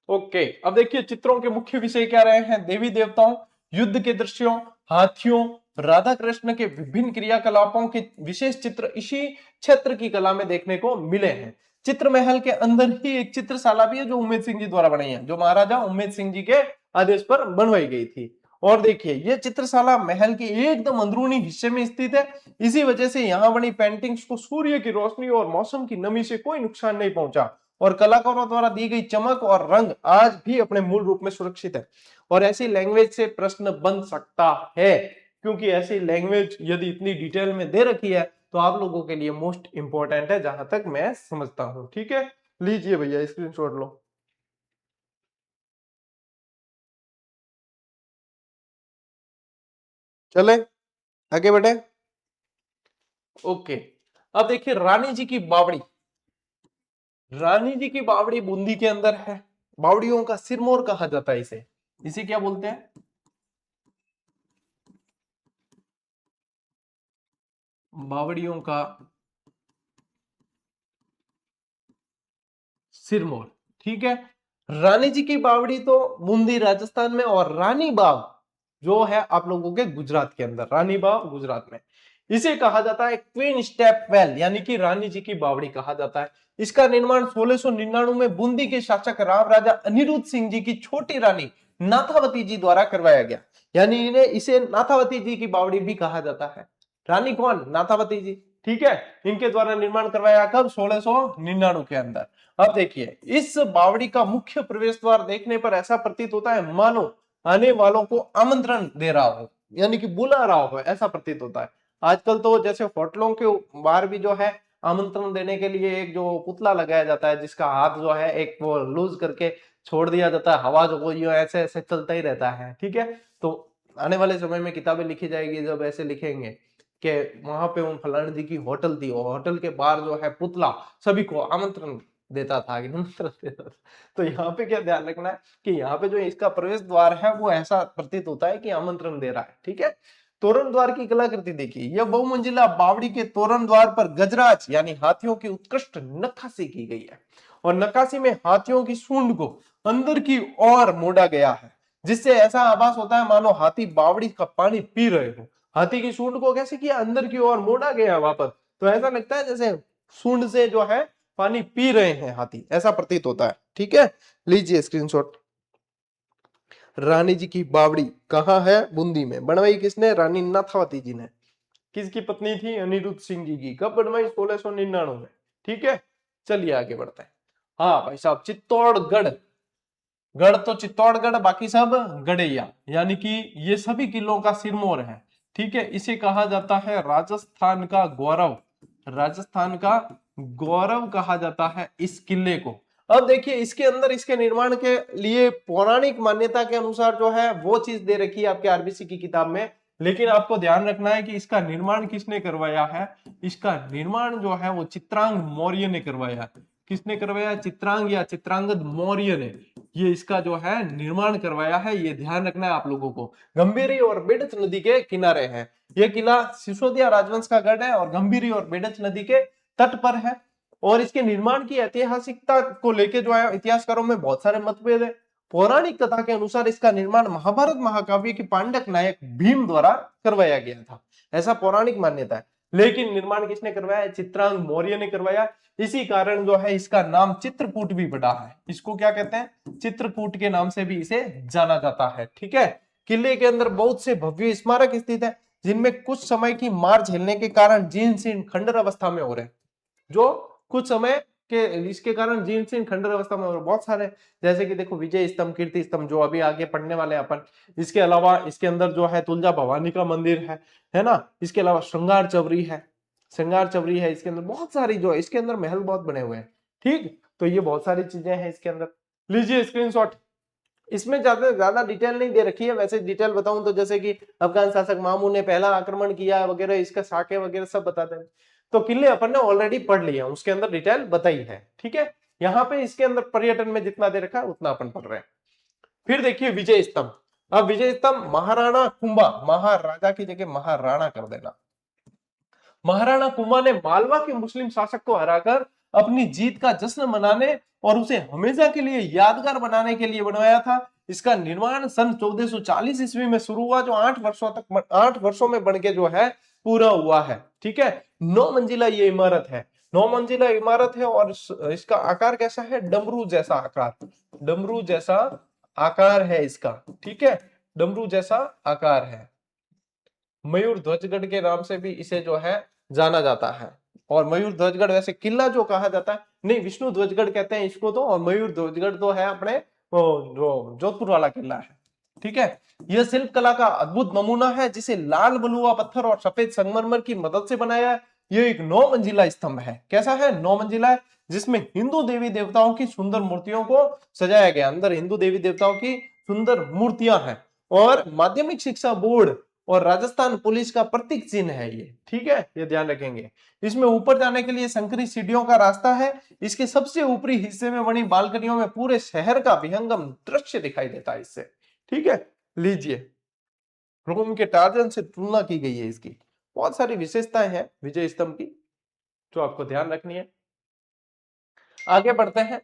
ओके, अब देखिए चित्रों के मुख्य विषय क्या रहे हैं? देवी देवताओं, युद्ध के दृश्यों, हाथियों, राधा कृष्ण के विभिन्न क्रियाकलापों के विशेष चित्र इसी क्षेत्र की कला में देखने को मिले हैं। चित्र महल के अंदर ही एक चित्रशाला भी है, जो उम्मेद सिंह जी द्वारा बनाई है, जो महाराजा उम्मेद सिंह जी के आदेश पर बनवाई गई थी। और देखिए, ये चित्रशाला महल के एकदम अंदरूनी हिस्से में स्थित है। इसी वजह से यहाँ बनी पेंटिंग्स को सूर्य की रोशनी और मौसम की नमी से कोई नुकसान नहीं पहुंचा, और कलाकारों द्वारा दी गई चमक और रंग आज भी अपने मूल रूप में सुरक्षित है। और ऐसी लैंग्वेज से प्रश्न बन सकता है, क्योंकि ऐसी लैंग्वेज यदि इतनी डिटेल में दे रखी है तो आप लोगों के लिए मोस्ट इंपॉर्टेंट है, जहां तक मैं समझता हूं। ठीक है, लीजिए भैया स्क्रीनशॉट लो। चले आगे बढ़े। ओके, अब देखिए रानी जी की बावड़ी। रानी जी की बावड़ी बूंदी के अंदर है। बावड़ियों का सिरमौर कहा जाता है इसे। इसे क्या बोलते हैं? बावड़ियों का सिरमौर। ठीक है, रानी जी की बावड़ी तो बूंदी राजस्थान में, और रानी बाग जो है आप लोगों के गुजरात के अंदर, रानी बाग गुजरात में। इसे कहा जाता है क्वीन स्टेप वेल, यानी कि रानी जी की बावड़ी कहा जाता है। इसका निर्माण 1699 में बूंदी के शासक राव राजा अनिरुद्ध सिंह जी की छोटी रानी नाथावती जी द्वारा करवाया गया, यानी इन्हें इसे नाथावती जी की बावड़ी भी कहा जाता है। रानी कौन? नाथावती जी। ठीक है, इनके द्वारा निर्माण करवाया कब? 1699 के अंदर। अब देखिए, इस बावड़ी का मुख्य प्रवेश द्वार देखने पर ऐसा प्रतीत होता है मानो आने वालों को आमंत्रण दे रहा हो, यानी कि बुला रहा हो, ऐसा प्रतीत होता है। आजकल तो जैसे होटलों के बाहर भी जो है आमंत्रण देने के लिए एक जो पुतला लगाया जाता है, जिसका हाथ जो है एक वो लूज करके छोड़ दिया जाता है, हवा जो ये ऐसे ऐसे चलता ही रहता है, ठीक है। तो आने वाले समय में किताबें लिखी जाएगी जब ऐसे लिखेंगे कि वहां पे उन फलाने जी की होटल थी और होटल के बाहर जो है पुतला सभी को आमंत्रण देता था, निमंत्रण देता था। तो यहाँ पे क्या ध्यान रखना है कि यहाँ पे जो इसका प्रवेश द्वार है वो ऐसा प्रतीत होता है कि आमंत्रण दे रहा है, ठीक है। तोरण द्वार की कलाकृति देखिए, यह बहुमंजिला बावड़ी के तोरण द्वार पर गजराज यानी हाथियों की उत्कृष्ट नक्काशी की गई है, और नक्काशी में हाथियों की सूंड को अंदर की ओर मोड़ा गया है, जिससे ऐसा आभास होता है मानो हाथी बावड़ी का पानी पी रहे हो। हाथी की सूंड को कैसे किया, अंदर की ओर मोड़ा गया वापस, तो ऐसा लगता है जैसे सूंड से जो है पानी पी रहे हैं हाथी, ऐसा प्रतीत होता है, ठीक है। लीजिए स्क्रीनशॉट। रानी जी की बावड़ी कहाँ है, बूंदी में। बनवाई किसने, रानी नाथावती जी ने। किसकी पत्नी थी, अनिरुद्ध सिंह जी की। कब बनवाई, 1699 में, ठीक है। चलिए आगे बढ़ते हैं। हाँ भाई साहब, चित्तौड़गढ़, गढ़ तो चित्तौड़गढ़, बाकी सब गड़ैया, यानी कि ये सभी किलों का सिरमौर है, ठीक है। इसे कहा जाता है राजस्थान का गौरव, राजस्थान का गौरव कहा जाता है इस किले को। अब देखिए इसके अंदर इसके निर्माण के लिए पौराणिक मान्यता के अनुसार जो है वो चीज दे रखी है आपके आरबीसी की किताब में, लेकिन आपको ध्यान रखना है कि इसका निर्माण किसने करवाया है। इसका निर्माण जो है वो चित्रांग मौर्य ने करवाया है। किसने करवाया, चित्रांग या चित्रांगद मौर्य ने ये इसका जो है निर्माण करवाया है, ये ध्यान रखना है आप लोगों को। गंभीरी और बेडच नदी के किनारे है यह किला, सिसोदिया राजवंश का गढ़ है और गंभीरी और बेडच नदी के तट पर है। और इसके निर्माण की ऐतिहासिकता को लेकर जो है इतिहासकारों में बहुत सारे मतभेद है। पौराणिक कथा के अनुसार इसका निर्माण महाभारत महाकाव्य के पांडक नायक भीम द्वारा करवाया गया था, ऐसा पौराणिक मान्यता है। लेकिन निर्माण किसने करवाया, चित्रांग मौर्य ने करवाया। इसी कारण जो है इसका नाम चित्रकूट भी पड़ा है। इसको क्या कहते हैं, चित्रकूट के नाम से भी इसे जाना जाता है, ठीक है। किले के अंदर बहुत से भव्य स्मारक स्थित है, जिनमें कुछ समय की मार झेलने के कारण जीर्ण शीर्ण खंडर अवस्था में हो रहे हैं। जो कुछ समय के इसके कारण जीर्ण शीर्ण खंडर अवस्था में हो रहे बहुत सारे, जैसे कि देखो विजय स्तंभ, कीर्ति स्तंभ, जो अभी आगे पढ़ने वाले हैं अपन। इसके अलावा इसके अंदर जो है तुलजा भवानी का मंदिर है ना। इसके अलावा श्रृंगार चवरी है, श्रृंगार चवरी है। इसके अंदर बहुत सारी जो है, इसके अंदर महल बहुत बने हुए हैं, ठीक। तो ये बहुत सारी चीजें हैं इसके अंदर। लीजिए स्क्रीनशॉट। इसमें ज्यादा डिटेल नहीं दे रखी है, वैसे डिटेल बताऊं तो जैसे कि अफगान शासक मामू ने पहला आक्रमण किया वगैरह, इसका साके वगैरह सब बताते हैं। तो किले अपन ने ऑलरेडी पढ़ लिए, उसके अंदर डिटेल बताई है, ठीक है। यहाँ पे इसके अंदर पर्यटन में जितना दे रखा है उतना अपन पढ़ रहे हैं। फिर देखिए विजय स्तंभ। अब विजय स्तंभ महाराणा कुंभा, महाराजा की जगह महाराणा कर देना। महाराणा कुंभा ने मालवा के मुस्लिम शासक को हराकर अपनी जीत का जश्न मनाने और उसे हमेशा के लिए यादगार बनाने के लिए बनवाया था। इसका निर्माण सन 1440 ईस्वी में शुरू हुआ, जो 8 वर्षों में बनके जो है पूरा हुआ है, ठीक है। 9 मंजिला ये इमारत है, 9 मंजिला इमारत है। और इसका आकार कैसा है, डमरू जैसा आकार, डमरू जैसा आकार है इसका, ठीक है। डमरू जैसा आकार है। मयूर ध्वजगढ़ के नाम से भी इसे जो है जाना जाता है। और मयूर ध्वजगढ़ वैसे किला जो कहा जाता है, नहीं विष्णु ध्वजगढ़ कहते हैं इसको तो, और मयूर ध्वजगढ़ तो है अपने जो जोधपुर वाला किला है, ठीक है। यह शिल्प कला का अद्भुत नमूना है, जिसे लाल बलुआ पत्थर और सफेद संगमरमर की मदद से बनाया है। यह एक 9 मंजिला स्तंभ है। कैसा है, 9 मंजिला है, जिसमें हिंदू देवी देवताओं की सुंदर मूर्तियों को सजाया गया। अंदर हिंदू देवी देवताओं की सुंदर मूर्तियां हैं। और माध्यमिक शिक्षा बोर्ड और राजस्थान पुलिस का प्रतीक चिन्ह है ये, ठीक है, ये ध्यान रखेंगे। इसमें ऊपर जाने के लिए संकरी सीढ़ियों का रास्ता है। इसके सबसे ऊपरी हिस्से में बनी बालकनियों में पूरे शहर का विहंगम दृश्य दिखाई देता है इससे, ठीक है। लीजिए, रोम के टार्जन से तुलना की गई है इसकी। बहुत सारी विशेषताएं हैं विजय स्तंभ की जो आपको ध्यान रखनी है। आगे बढ़ते हैं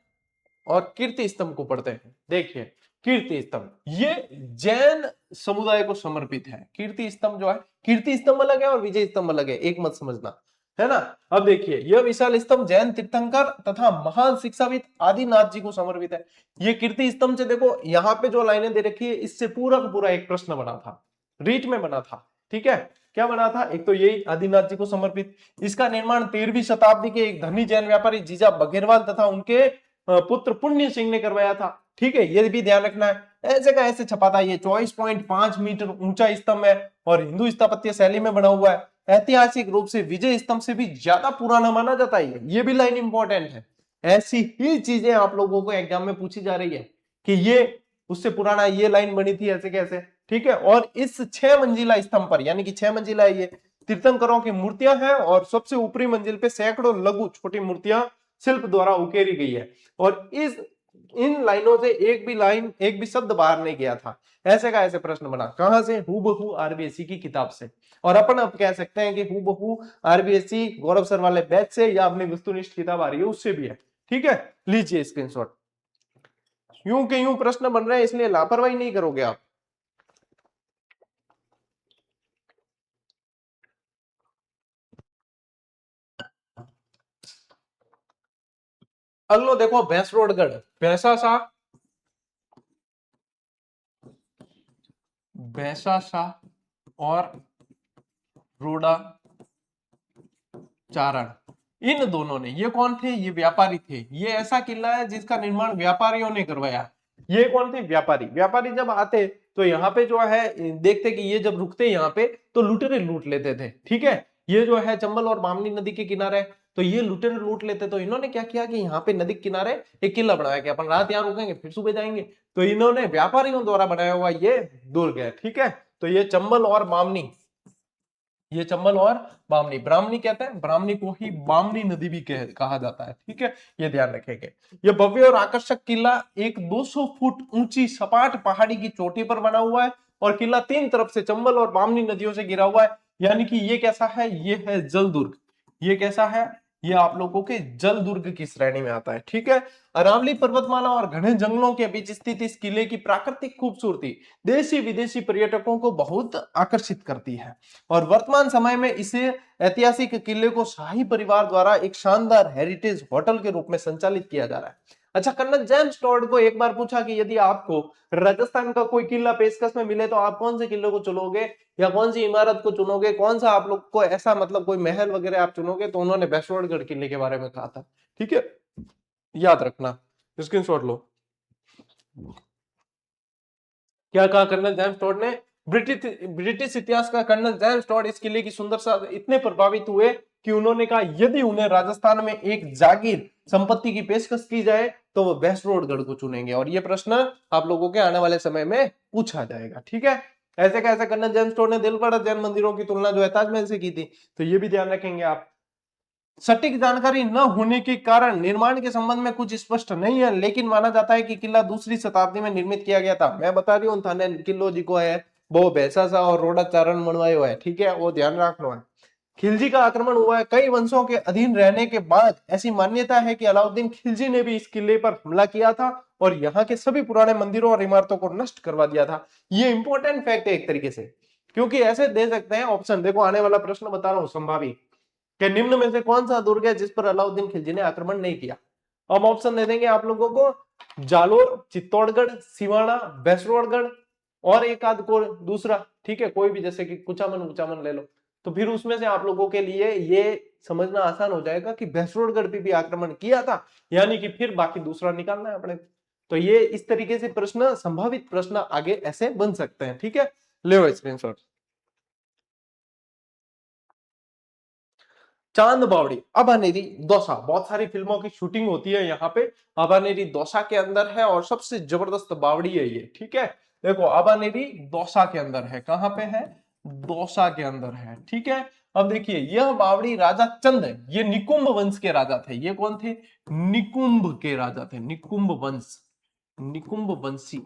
और कीर्ति स्तंभ को पढ़ते हैं। देखिए कीर्ति स्तंभ, ये जैन समुदाय को समर्पित है। कीर्ति स्तंभ जो है, कीर्ति स्तंभ अलग है और विजय स्तंभ अलग है, एक मत समझना, है ना। अब देखिए यह विशाल स्तंभ जैन तीर्थंकर तथा महान शिक्षाविद आदिनाथ जी को समर्पित है। ये कीर्ति स्तंभ से देखो यहाँ पे जो लाइनें दे रखी है, इससे पूरा का पूरा एक प्रश्न बना था, रीट में बना था, ठीक है। क्या बना था, एक तो यही आदिनाथ जी को समर्पित। इसका निर्माण 13वीं शताब्दी के एक धनी जैन व्यापारी जीजा बघेरवाल तथा उनके पुत्र पुण्य सिंह ने करवाया था, ठीक है, ये भी ध्यान रखना है। ऐसे का ऐसे छपा था। ये 24.5 मीटर ऊंचा स्तंभ है और हिंदू स्थापत्य शैली में बना हुआ है। ऐतिहासिक रूप से विजय स्तंभ से भी ज्यादा पुराना माना जाता है। ये भी लाइन इंपॉर्टेंट है। ऐसी ही चीजें आप लोगों को एग्जाम में पूछी जा रही है कि ये उससे पुराना ये लाइन बनी थी ऐसे कैसे, ठीक है। और इस 6 मंजिला स्तंभ पर, यानी कि 6 मंजिला है ये, तीर्थंकरों की मूर्तियां हैं और सबसे ऊपरी मंजिल पे सैकड़ों लघु छोटी मूर्तियां शिल्प द्वारा उकेरी गई है। और इन लाइनों से एक भी शब्द बाहर नहीं गया था। ऐसे का ऐसे प्रश्न बना, कहां से? हूबहू आरबीएससी की किताब से। और अपन अब कह सकते हैं कि हूबहू आरबीएससी गौरव सर वाले बैच से या अपनी वस्तुनिष्ठ किताब आ रही है उससे भी है, ठीक है। लीजिए स्क्रीनशॉट। यूं के यूं प्रश्न बन रहे हैं, इसलिए लापरवाही नहीं करोगे आप। अगलो देखो भैंसरोडगढ़, भैंसा सा और रोड़ा चारण, इन दोनों ने, ये कौन थे? ये व्यापारी थे। ये ऐसा किला है जिसका निर्माण व्यापारियों ने करवाया। ये कौन थे? व्यापारी। व्यापारी जब आते तो यहाँ पे जो है देखते कि ये जब रुकते यहाँ पे तो लुटेरे लूट लेते थे, ठीक है। ये जो है चंबल और बामनी नदी के किनारे, तो ये लुटेरे लूट लेते। तो इन्होंने क्या किया कि यहाँ पे नदी के किनारे एक किला बनाया कि अपन रात यहाँ रुकेंगे फिर सुबह जाएंगे। तो इन्होंने व्यापारियों द्वारा बनाया हुआ ये दुर्ग है, ठीक है। तो ये चंबल और बामनी, ये चंबल और बामनी, ब्राह्मणी कहते हैं, ब्राह्मणी को ही बामनी नदी भी कहा जाता है, ठीक है। ये ध्यान रखेंगे। ये भव्य और आकर्षक किला एक 200 फुट ऊंची सपाट पहाड़ी की चोटी पर बना हुआ है और किला 3 तरफ से चंबल और बामनी नदियों से घिरा हुआ है। यानी कि ये कैसा है? ये है जल दुर्ग। ये कैसा है? ये आप लोगों के जल दुर्ग की श्रेणी में आता है, ठीक है। अरावली पर्वतमाला और घने जंगलों के बीच स्थित इस किले की प्राकृतिक खूबसूरती देशी विदेशी पर्यटकों को बहुत आकर्षित करती है और वर्तमान समय में इसे ऐतिहासिक किले को शाही परिवार द्वारा एक शानदार हेरिटेज होटल के रूप में संचालित किया जा रहा है। अच्छा, कर्नल जेम्स टॉड को एक बार पूछा कि यदि आपको राजस्थान का कोई किला पेशकश में मिले तो आप कौन से किले को चुनोगे या कौन सी इमारत को चुनोगे, कौन सा आप लोग को ऐसा मतलब कोई महल वगैरह आप चुनोगे, तो उन्होंने भैंसरोडगढ़ किले के बारे में कहा था, ठीक है। याद रखना, स्क्रीनशॉट लो। क्या कहा कर्नल जेम्स टॉड ने? ब्रिटिश इतिहास का कर्नल जेम्स टॉड इस किले की सुंदरता से इतने प्रभावित हुए कि उन्होंने कहा यदि उन्हें राजस्थान में एक जागीर संपत्ति की पेशकश की जाए तो वो भैंसरोडगढ़ को चुनेंगे। और ये प्रश्न आप लोगों के आने वाले समय में पूछा जाएगा, ठीक है। ऐसे कैसे कर्नल जेम्स टॉड ने दिलपड़ा जैन मंदिरों की तुलना जो है ताजमहल से की थी, तो ये भी ध्यान रखेंगे आप। सटीक जानकारी न होने के कारण निर्माण के संबंध में कुछ स्पष्ट नहीं है, लेकिन माना जाता है कि किला दूसरी शताब्दी में निर्मित किया गया था। मैं बता रही हूँ थाने किलो जी को है वो भैंसा सा और रोड़ा चारण बनवायो है, ठीक है, वो ध्यान रखना है। खिलजी का आक्रमण हुआ है। कई वंशों के अधीन रहने के बाद ऐसी मान्यता है कि अलाउद्दीन खिलजी ने भी इस किले पर हमला किया था और यहाँ के सभी पुराने मंदिरों और इमारतों को नष्ट करवा दिया था। ये इंपॉर्टेंट फैक्ट है एक तरीके से, क्योंकि ऐसे दे सकते हैं ऑप्शन। देखो आने वाला प्रश्न बता रहा हूं संभावी कि निम्न में से कौन सा दुर्ग है जिस पर अलाउद्दीन खिलजी ने आक्रमण नहीं किया। अब ऑप्शन दे देंगे आप लोगों को, जालोर, चित्तौड़गढ़, सिवाना, भैंसरोडगढ़ और एक आध को दूसरा, ठीक है, कोई भी, जैसे कि कुचामन ले लो। तो फिर उसमें से आप लोगों के लिए ये समझना आसान हो जाएगा कि भैंसरोडगढ़ पे भी आक्रमण किया था, यानी कि फिर बाकी दूसरा निकालना है अपने। तो ये इस तरीके से प्रश्न, संभावित प्रश्न आगे ऐसे बन सकते हैं, ठीक है। ले स्क्रीनशॉट। चांद बावड़ी अभानेरी दौसा, बहुत सारी फिल्मों की शूटिंग होती है यहाँ पे। अभानेरी दौसा के अंदर है और सबसे जबरदस्त बावड़ी है ये, ठीक है। देखो अभानेरी दौसा के अंदर है, कहां पे है? दौसा के अंदर है, ठीक है। अब देखिए यह बावड़ी राजा चंद है, ये निकुंभ वंश के राजा थे। ये कौन थे? निकुंभ के राजा थे, निकुंभ वंश, निकुंभ वंशी,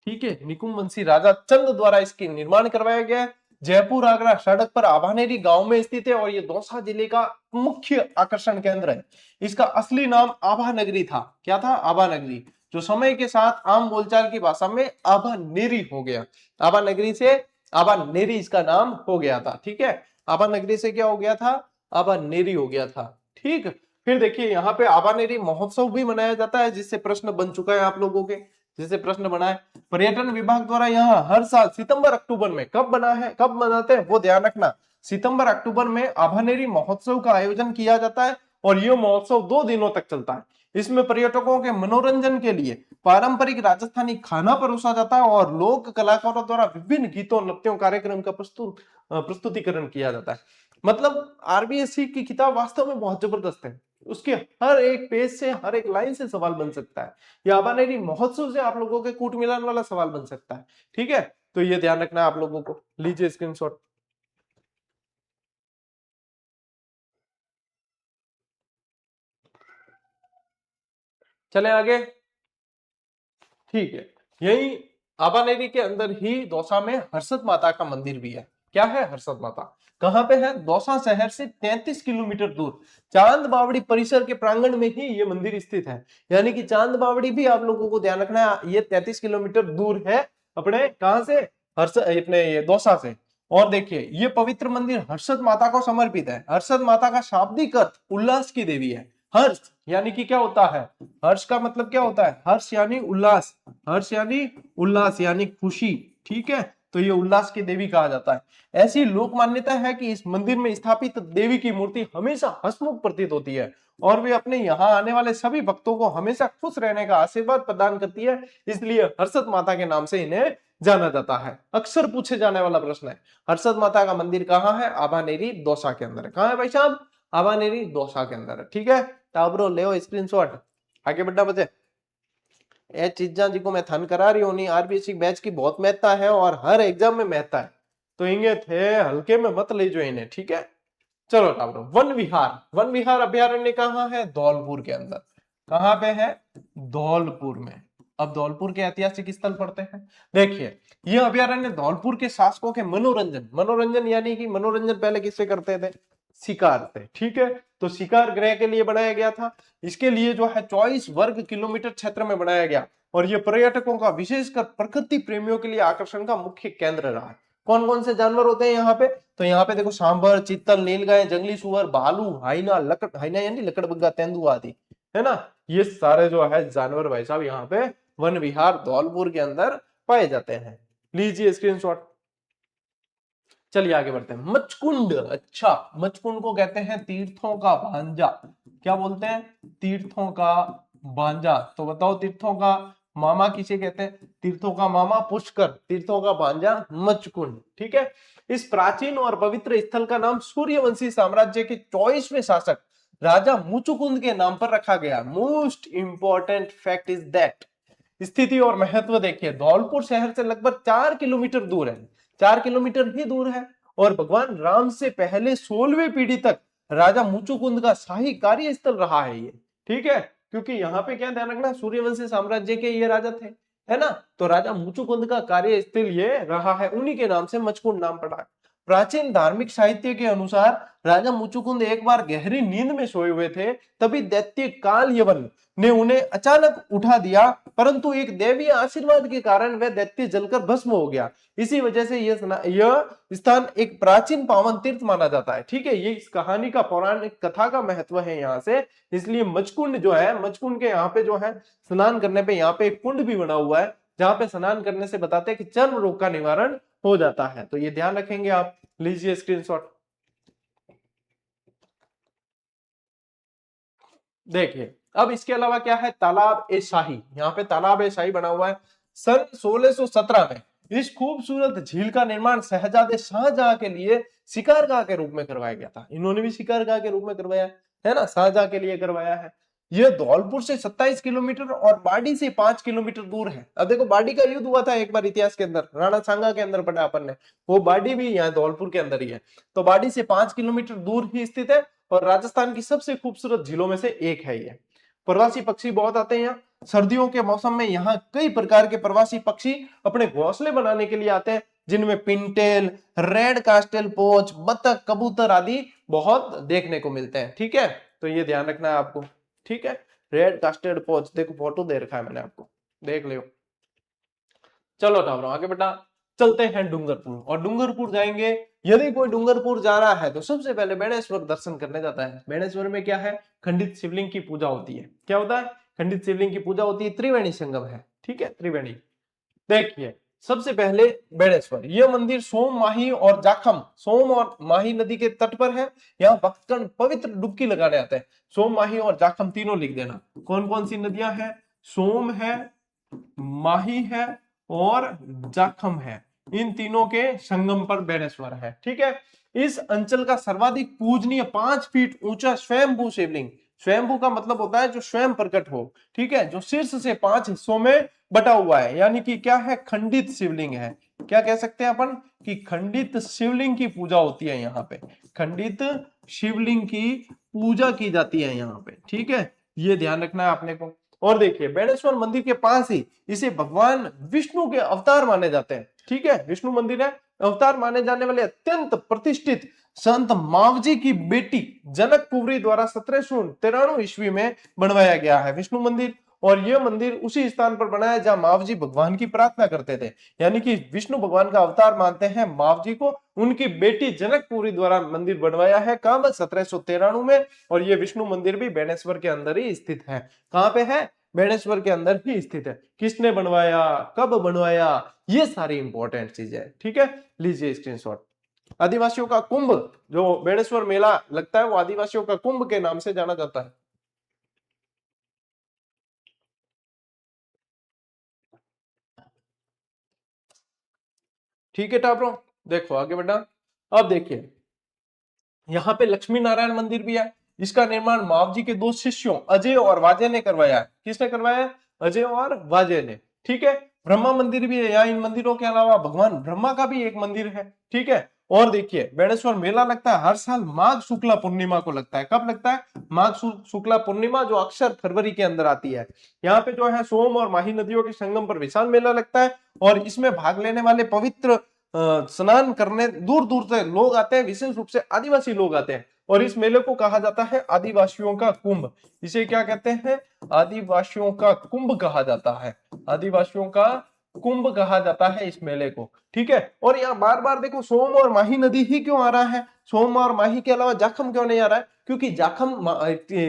ठीक है। निकुंभ वंशी राजा चंद द्वारा इसके निर्माण करवाया गया है। जयपुर आगरा सड़क पर आभानेरी गांव में स्थित है और ये दौसा जिले का मुख्य आकर्षण केंद्र है। इसका असली नाम आभा नगरी था। क्या था? आभा नगरी, जो समय के साथ आम बोलचाल की भाषा में आभानेरी हो गया। आभा नगरी से आभानेरी इसका नाम हो गया था, ठीक है। आभा नगरी से क्या हो गया था? आभानेरी हो गया था, ठीक। फिर देखिए यहाँ पे आभानेरी महोत्सव भी मनाया जाता है, जिससे प्रश्न बन चुका है आप लोगों के, जिससे प्रश्न बना है। पर्यटन विभाग द्वारा यहाँ हर साल सितंबर अक्टूबर में, कब बना है, कब मनाते हैं वो ध्यान रखना, सितंबर अक्टूबर में आभानेरी महोत्सव का आयोजन किया जाता है और ये महोत्सव 2 दिनों तक चलता है। इसमें पर्यटकों के मनोरंजन के लिए पारंपरिक राजस्थानी खाना परोसा जाता है और लोक कलाकारों द्वारा विभिन्न गीतों नृत्यों कार्यक्रम का प्रस्तुतिकरण किया जाता है। मतलब आरबीएससी की किताब वास्तव में बहुत जबरदस्त है। उसके हर एक पेज से, हर एक लाइन से सवाल बन सकता है। या आबानेरी महोत्सव से आप लोगों के कूट मिलान वाला सवाल बन सकता है। ठीक है, तो ये ध्यान रखना है आप लोगों को। लीजिए स्क्रीनशॉट। चले आगे। ठीक है, यही आबानेरी के अंदर ही दौसा में हर्षद माता का मंदिर भी है। क्या है हर्षद माता? कहां पे है? दौसा शहर से 33 किलोमीटर दूर चांद बावड़ी परिसर के प्रांगण में ही ये मंदिर स्थित है। यानी कि चांद बावड़ी भी आप लोगों को ध्यान रखना है, ये 33 किलोमीटर दूर है अपने कहां से? हर्ष अपने ये दौसा से। और देखिए, ये पवित्र मंदिर हर्षद माता को समर्पित है। हर्षद माता का शाब्दिक अर्थ उल्लास की देवी है। हर्ष यानी कि क्या होता है? हर्ष का मतलब क्या होता है? हर्ष यानी उल्लास, हर्ष यानी उल्लास यानी खुशी। ठीक है, तो ये उल्लास की देवी कहा जाता है। ऐसी लोक मान्यता है कि इस मंदिर में स्थापित देवी की मूर्ति हमेशा हंसमुख प्रतीत होती है और वे अपने यहाँ आने वाले सभी भक्तों को हमेशा खुश रहने का आशीर्वाद प्रदान करती है। इसलिए हर्षद माता के नाम से इन्हें जाना जाता है। अक्सर पूछे जाने वाला प्रश्न है, हर्षद माता का मंदिर कहाँ है? आबानेरी दौसा के अंदर है। कहाँ है भाई साहब? आबानेरी दौसा के अंदर है। ठीक है, टाबरो ले स्क्रीनशॉट। आगे बढ़ना बचे। ये चीजा जी को मैं थन करा रही हूँ, आरबीएससी बैच की बहुत महत्ता है और हर एग्जाम में महत्ता है, तो इंगे थे हल्के में मत ले जो इन्हें। ठीक है, चलो टाबरो। वन विहार, वन विहार अभ्यारण्य कहाँ है? धौलपुर के अंदर। कहाँ पे है? धौलपुर में। अब धौलपुर के ऐतिहासिक स्थल पढ़ते हैं। देखिए, यह अभ्यारण्य धौलपुर के शासकों के मनोरंजन, मनोरंजन यानी कि मनोरंजन पहले किससे करते थे? शिकार से। ठीक है, तो शिकार गृह के लिए बनाया गया था। इसके लिए जो है 24 वर्ग किलोमीटर क्षेत्र में बनाया गया और यह पर्यटकों का, विशेषकर प्रकृति प्रेमियों के लिए आकर्षण का मुख्य केंद्र रहा है। कौन कौन से जानवर होते हैं यहाँ पे? तो यहाँ पे देखो, सांबर, चीतल, नीलगाय, जंगली सुअर, भालू, हाइना, हाइना यानी लकड़बग्गा, तेंदुआ आदि, है ना। ये सारे जो है जानवर भाई साहब यहाँ पे वन विहार धौलपुर के अंदर पाए जाते हैं। लीजिए स्क्रीनशॉट। चलिए आगे बढ़ते हैं। मचकुंड, अच्छा, मचकुंड को कहते हैं तीर्थों का भांजा। क्या बोलते हैं? तीर्थों का भांजा। तो बताओ, तीर्थों का मामा किसे कहते हैं? तीर्थों का मामा पुष्कर, तीर्थों का भांजा मचकुंड। ठीक है, इस प्राचीन और पवित्र स्थल का नाम सूर्यवंशी साम्राज्य के 24वें शासक राजा मुचुकुंद के नाम पर रखा गया। Most important fact is that, स्थिति और महत्व देखिए, धौलपुर शहर से लगभग 4 किलोमीटर दूर है, 4 किलोमीटर ही दूर है। और भगवान राम से पहले 16वीं पीढ़ी तक राजा मुचुकुंद का शाही कार्य स्थल रहा है ये। ठीक है, क्योंकि यहाँ पे क्या ध्यान रखना, सूर्यवंशी साम्राज्य के ये राजा थे, है ना। तो राजा मुचुकुंद का कार्य स्थल ये रहा है, उन्हीं के नाम से मचकुंड नाम पड़ा है। प्राचीन धार्मिक साहित्य के अनुसार राजा मुचुकुंद एक बार गहरी नींद में सोए हुए थे, तभी दैत्य काल यवन ने उन्हें अचानक उठा दिया, परंतु एक दैवीय आशीर्वाद के कारण वह दैत्य जलकर भस्म हो गया। इसी वजह से यह स्थान एक प्राचीन पावन तीर्थ माना जाता है। ठीक है, ये इस कहानी का, पौराणिक कथा का महत्व है यहाँ से। इसलिए मचकुंड जो है, मचकुंड के यहाँ पे जो है स्नान करने पे यहाँ पे एक कुंड भी बना हुआ है, जहां पे स्नान करने से बताते हैं कि चर्म रोग का निवारण हो जाता है। तो ये ध्यान रखेंगे आप। लीजिए स्क्रीनशॉट। देखिए, अब इसके अलावा क्या है? तालाब ए शाही। यहाँ पे तालाब ए शाही बना हुआ है। सन 1617 में इस खूबसूरत झील का निर्माण शहजादे शाहजहां के लिए शिकारगाह के रूप में करवाया गया था। इन्होंने भी शिकारगाह के रूप में करवाया है ना, शाहजहां के लिए करवाया है। यह धौलपुर से 27 किलोमीटर और बाडी से 5 किलोमीटर दूर है। अब देखो, बाडी का युद्ध हुआ था एक बार इतिहास के अंदर, राणा सांगा के अंदर पढ़ा अपन ने, वो बाडी भी यहाँ धौलपुर के अंदर ही है। तो बाडी से 5 किलोमीटर दूर ही स्थित है और राजस्थान की सबसे खूबसूरत झीलों में से एक है ये। प्रवासी पक्षी बहुत आते हैं यहाँ। सर्दियों के मौसम में यहाँ कई प्रकार के प्रवासी पक्षी अपने घोंसले बनाने के लिए आते हैं, जिनमें पिंटेल, रेड कास्टेल पोच, बतख, कबूतर आदि बहुत देखने को मिलते हैं। ठीक है, तो ये ध्यान रखना है आपको। ठीक है, रेड कास्टेड पोच, देखो फोटो दे रखा है मैंने आपको, देख लियो। चलो टावरों, आगे बेटा चलते हैं डूंगरपुर। और डूंगरपुर जाएंगे, यदि कोई डूंगरपुर जा रहा है तो सबसे पहले बेणेश्वर दर्शन करने जाता है। बेणेश्वर में क्या है? खंडित शिवलिंग की पूजा होती है। क्या होता है? खंडित शिवलिंग की पूजा होती है, त्रिवेणी संगम है। ठीक है, त्रिवेणी। देखिए, सबसे पहले बेणेश्वर, यह मंदिर सोम, माही और जाखम, सोम और माही नदी के तट पर है। यहाँ भक्तगण पवित्र डुबकी लगाने आते हैं। सोम, माही और जाखम तीनों लिख देना। कौन कौन सी नदियां हैं? सोम है, माही है और जाखम है। इन तीनों के संगम पर बेणेश्वर है। ठीक है। इस अंचल का सर्वाधिक पूजनीय 5 फीट ऊंचा स्वयंभू शिवलिंग, स्वयंभू का मतलब होता है जो स्वयं प्रकट हो, ठीक है, जो शीर्ष से 5 हिस्सों में बटा हुआ है, यानी कि क्या है? खंडित शिवलिंग है। क्या कह सकते हैं अपन कि खंडित शिवलिंग की पूजा होती है यहाँ पे, खंडित शिवलिंग की पूजा की जाती है यहाँ पे। ठीक है, ये ध्यान रखना है आपने को। और देखिए बेणेश्वर मंदिर के पास ही इसे भगवान विष्णु के अवतार माने जाते हैं। ठीक है, विष्णु मंदिर है, अवतार माने जाने वाले अत्यंत प्रतिष्ठित संत मावजी की बेटी जनकपुरी द्वारा 1793 ईस्वी में बनवाया गया है विष्णु मंदिर। और यह मंदिर उसी स्थान पर बना है जहां मावजी भगवान की प्रार्थना करते थे, यानी कि विष्णु भगवान का अवतार मानते हैं मावजी को, उनकी बेटी जनकपुरी द्वारा मंदिर बनवाया है। कब? 1793 में। और यह विष्णु मंदिर भी बेणेश्वर के अंदर ही स्थित है। कहां पे है? बेणेश्वर के अंदर ही स्थित है। किसने बनवाया, कब बनवाया, ये सारी इंपॉर्टेंट चीजें है। ठीक है, लीजिए स्क्रीनशॉट। आदिवासियों का कुंभ, जो बेणेश्वर मेला लगता है वो आदिवासियों का कुंभ के नाम से जाना जाता है। ठीक है टाब्रो, देखो आगे बढ़ा। अब देखिए यहाँ पे लक्ष्मी नारायण मंदिर भी है। इसका निर्माण मावजी के 2 शिष्यों अजय और वाजय ने करवाया है। किसने करवाया? अजय और वाजय ने। ठीक है, ब्रह्मा मंदिर भी है यहाँ। इन मंदिरों के अलावा भगवान ब्रह्मा का भी एक मंदिर है। ठीक है, और देखिए बेणेश्वर मेला लगता है हर साल माघ शुक्ला पूर्णिमा को लगता है। कब लगता है? माघ शुक्ला पूर्णिमा, जो अक्सर फरवरी के अंदर आती है। यहाँ पे जो है सोम और माही नदियों के संगम पर विशाल मेला लगता है और इसमें भाग लेने वाले पवित्र स्नान करने दूर दूर से लोग आते हैं, विशेष रूप से आदिवासी लोग आते हैं। और इस मेले को कहा जाता है आदिवासियों का कुंभ। इसे क्या कहते हैं? आदिवासियों का कुंभ कहा जाता है। आदिवासियों का कुंभ कहा जाता है इस मेले को। ठीक है, और यहाँ बार बार देखो सोम और माही नदी ही क्यों आ रहा है? सोम और माही के अलावा जाखम क्यों नहीं आ रहा है? क्योंकि जाखम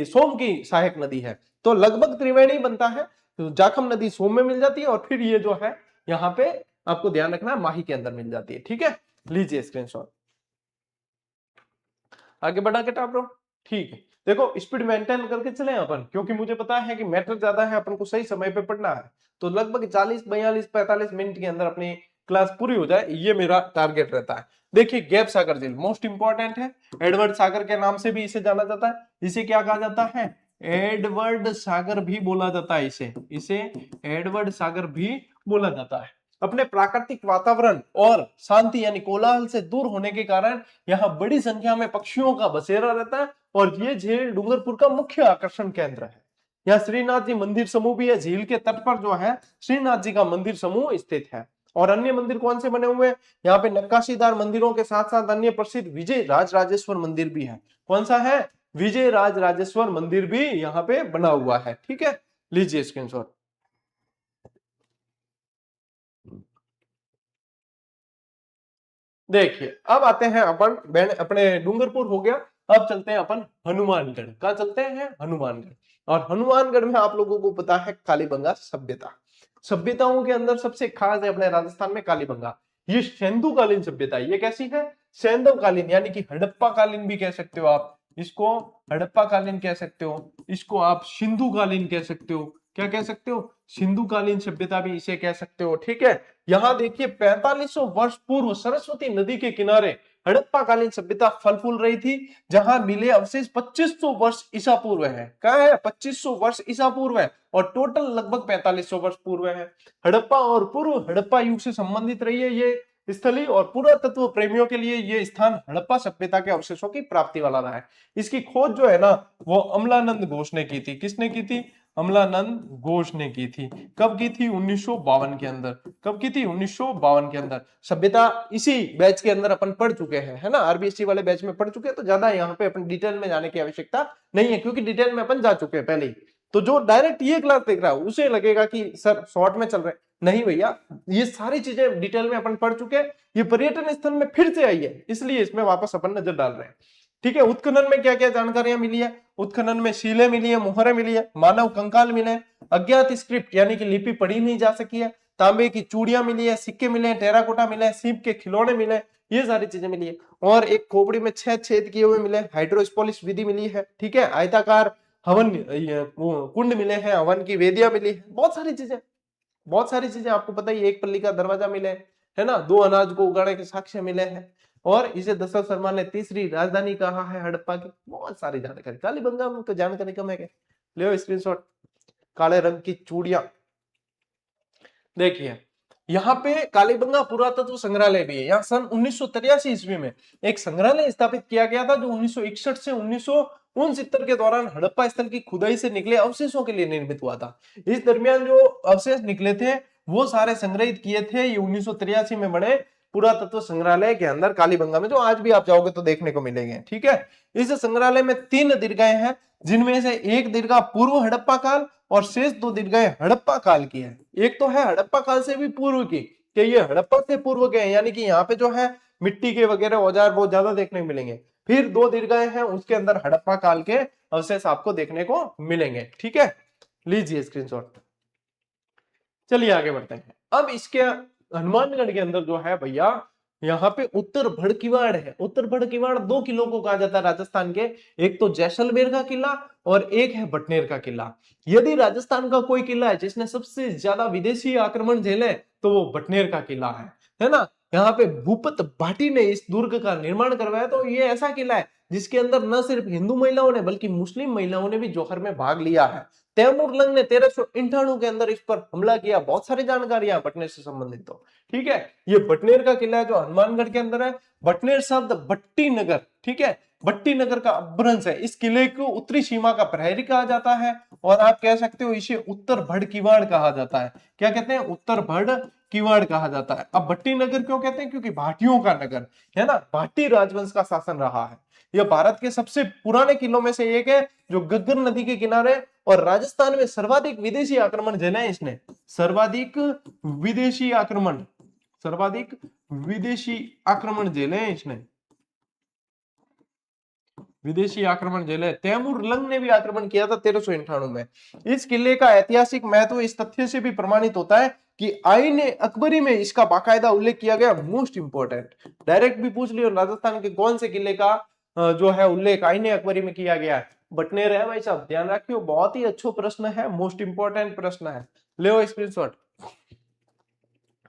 सोम की सहायक नदी है, तो लगभग त्रिवेणी बनता है। तो जाखम नदी सोम में मिल जाती है और फिर ये जो है यहाँ पे आपको ध्यान रखना है माही के अंदर मिल जाती है। ठीक है, लीजिए स्क्रीनशॉट। आगे बढ़ा के टाप लो। ठीक है, देखो स्पीड मेंटेन करके चले अपन, क्योंकि मुझे पता है कि मैटर ज्यादा है, अपन को सही समय पे पढ़ना है। तो लगभग 40 42 45 मिनट के अंदर अपनी क्लास पूरी हो जाए, ये मेरा टारगेट रहता है। देखिए गैप सागर झील मोस्ट इंपॉर्टेंट है। एडवर्ड सागर के नाम से भी इसे जाना जाता है। इसे क्या कहा जाता है? एडवर्ड सागर भी बोला जाता है। इसे एडवर्ड सागर भी बोला जाता है। अपने प्राकृतिक वातावरण और शांति यानी कोलाहल से दूर होने के कारण यहाँ बड़ी संख्या में पक्षियों का बसेरा रहता है और ये झील डूंगरपुर का मुख्य आकर्षण केंद्र है। यहाँ श्रीनाथ जी मंदिर समूह भी है। झील के तट पर जो है श्रीनाथ जी का मंदिर समूह स्थित है। और अन्य मंदिर कौन से बने हुए हैं? यहाँ पे नक्काशीदार मंदिरों के साथ साथ अन्य प्रसिद्ध विजय राज राजेश्वर मंदिर भी है। कौन सा है? विजय राज राजेश्वर मंदिर भी यहाँ पे बना हुआ है। ठीक है, लीजिए स्क्रीनशॉट। देखिए अब आते हैं अपन अपने डूंगरपुर हो गया। अब चलते हैं अपन हनुमानगढ़। कहाँ चलते हैं? हनुमानगढ़। और हनुमानगढ़ में आप लोगों को पता है कालीबंगा सभ्यता। सभ्यताओं के अंदर सबसे खास है अपने राजस्थान में कालीबंगा। ये सिंधुकालीन सभ्यता है। ये कैसी है? सैंधवकालीन, यानी कि हड़प्पा कालीन भी कह सकते हो आप इसको। हड़प्पा कालीन कह सकते हो इसको, आप सिंधु कालीन कह सकते हो। क्या कह सकते हो? सिंधु कालीन सभ्यता भी इसे कह सकते हो। ठीक है, यहाँ देखिए 4500 वर्ष पूर्व सरस्वती नदी के किनारे हड़प्पा कालीन सभ्यता फल फूल रही थी, जहां मिले अवशेष 2500 वर्ष ईसा पूर्व है। क्या है? 2500 वर्ष ईसा पूर्व है और टोटल लगभग 4500 वर्ष पूर्व है। हड़प्पा और पूर्व हड़प्पा युग से संबंधित रही है ये स्थली, और पुरातत्व प्रेमियों के लिए ये स्थान हड़प्पा सभ्यता के अवशेषों की प्राप्ति वाला रहा है। इसकी खोज जो है ना वो अमलानंद घोष ने की थी। किसने की थी? अमलानंद घोष ने की थी। कब की थी? 1952 के अंदर। कब की थी? 1952 के अंदर। सभ्यता इसी बैच के अंदर अपन पढ़ चुके हैं, है ना, आरबीएससी वाले बैच में पढ़ चुके हैं, तो ज्यादा यहाँ पे अपन डिटेल में जाने की आवश्यकता नहीं है, क्योंकि डिटेल में अपन जा चुके हैं पहले ही। तो जो डायरेक्ट ये क्लास देख रहा है उसे लगेगा कि सर शॉर्ट में चल रहे, नहीं भैया, ये सारी चीजें डिटेल में अपन पढ़ चुके हैं। ये पर्यटन स्थल में फिर से आई है, इसलिए इसमें वापस अपन नजर डाल रहे हैं। ठीक है, उत्खनन में क्या क्या जानकारियां मिली है? उत्खनन में शीलें मिली है, मुहरें मिली है, मानव कंकाल मिले, अज्ञात स्क्रिप्ट यानी कि लिपि पढ़ी नहीं जा सकी है, तांबे की चूड़ियां मिली है, सिक्के मिले हैं, टेराकोटा मिले हैं, सीप के खिलौने मिले हैं, ये सारी चीजें मिली है। और एक खोपड़ी में 6 छेद किए हुए मिले, हाइड्रोस्पोलिस विधि मिली है, ठीक है, आयताकार हवन कुंड मिले हैं, हवन की वेदियां मिली है, बहुत सारी चीजें, बहुत सारी चीजें आपको पता ही, एक पल्ली का दरवाजा मिले है ना, 2 अनाज को उगाड़ने के साक्ष्य मिले हैं, और इसे दशरथ शर्मा ने तीसरी राजधानी कहा है हड़प्पा की। बहुत सारी जानकारी, कालीबंगा में तो जानकारी कम है क्या, ले स्क्रीनशॉट। काले रंग की चूड़ियां, देखिए यहाँ पे कालीबंगा पुरातत्व संग्रहालय भी है। यहाँ सन 1983 ईस्वी में एक संग्रहालय स्थापित किया गया था, जो 1961 से 1969 के दौरान हड़प्पा स्थल की खुदाई से निकले अवशेषों के लिए निर्मित हुआ था। इस दरमियान जो अवशेष निकले थे वो सारे संग्रहित किए थे ये 1983 में बने पुरातत्व संग्रहालय के अंदर कालीबंगा में, जो आज भी आप जाओगे तो देखने को मिलेंगे, ठीक है। इस संग्रहालय में 3 दीर्घाएं हैं, जिनमें से एक दीर्घा पूर्व हड़प्पा काल और शेष 2 दीर्घाएं हड़प्पा काल की है। एक तो है हड़प्पा काल से भी पूर्व की, कि ये हड़प्पा से पूर्व के हैं, यानी कि यहाँ पे जो है मिट्टी के वगैरह औजार बहुत ज्यादा देखने को मिलेंगे। फिर 2 दीर्घाएं हैं, उसके अंदर हड़प्पा काल के अवशेष आपको देखने को मिलेंगे, ठीक है। लीजिए स्क्रीनशॉट। चलिए आगे बढ़ते हैं। अब इसके हनुमानगढ़ के अंदर जो है भैया, यहाँ पे उत्तर भड़किवाड़ है। उत्तर भड़किवाड़ 2 किलों को कहा जाता है राजस्थान के, एक तो जैसलमेर का किला और एक है बटनेर का किला। यदि राजस्थान का कोई किला है जिसने सबसे ज्यादा विदेशी आक्रमण झेले तो वो बटनेर का किला है ना। यहाँ पे भूपत भाटी ने इस दुर्ग का निर्माण करवाया। तो ये ऐसा किला है जिसके अंदर न सिर्फ हिंदू महिलाओं ने बल्कि मुस्लिम महिलाओं ने भी जौहर में भाग लिया है। तैमूर लंग ने 1398 के अंदर इस पर हमला किया। बहुत सारी जानकारियां बटनेर से संबंधित, तो ठीक है। ये बटनेर का किला है जो हनुमानगढ़ के अंदर है। बटनेर शब्द बट्टी नगर, ठीक है, बट्टी नगर का अपभ्रंश है। इस किले को उत्तरी सीमा का प्रहरी कहा जाता है, और आप कह सकते हो इसे उत्तर भड़ किवाड़ कहा जाता है। क्या कहते हैं? उत्तर भड़ किवाड़ कहा जाता है। अब भट्टी नगर क्यों कहते हैं? क्योंकि भाटियों का नगर है ना, भाटी राजवंश का शासन रहा है। यह भारत के सबसे पुराने किलों में से एक है, जो गग्गर नदी के किनारे, और राजस्थान में सर्वाधिक विदेशी आक्रमण झेले हैं इसने। सर्वाधिक विदेशी आक्रमण, सर्वाधिक विदेशी आक्रमण झेले हैं इसने, विदेशी आक्रमण झेले। तैमूर लंग ने भी आक्रमण किया था 1398 में। इस किले का ऐतिहासिक महत्व इस तथ्य से भी प्रमाणित होता है कि आईन अकबरी में इसका बाकायदा उल्लेख किया गया। मोस्ट इंपोर्टेंट, डायरेक्ट भी पूछ लियो, राजस्थान के कौन से किले का जो है उल्लेख आईन अकबरी में किया गया है? बटनेर है भाई साहब, ध्यान रखियो, बहुत ही अच्छा प्रश्न है, मोस्ट इंपोर्टेंट प्रश्न है। ले स्क्रीनशॉट,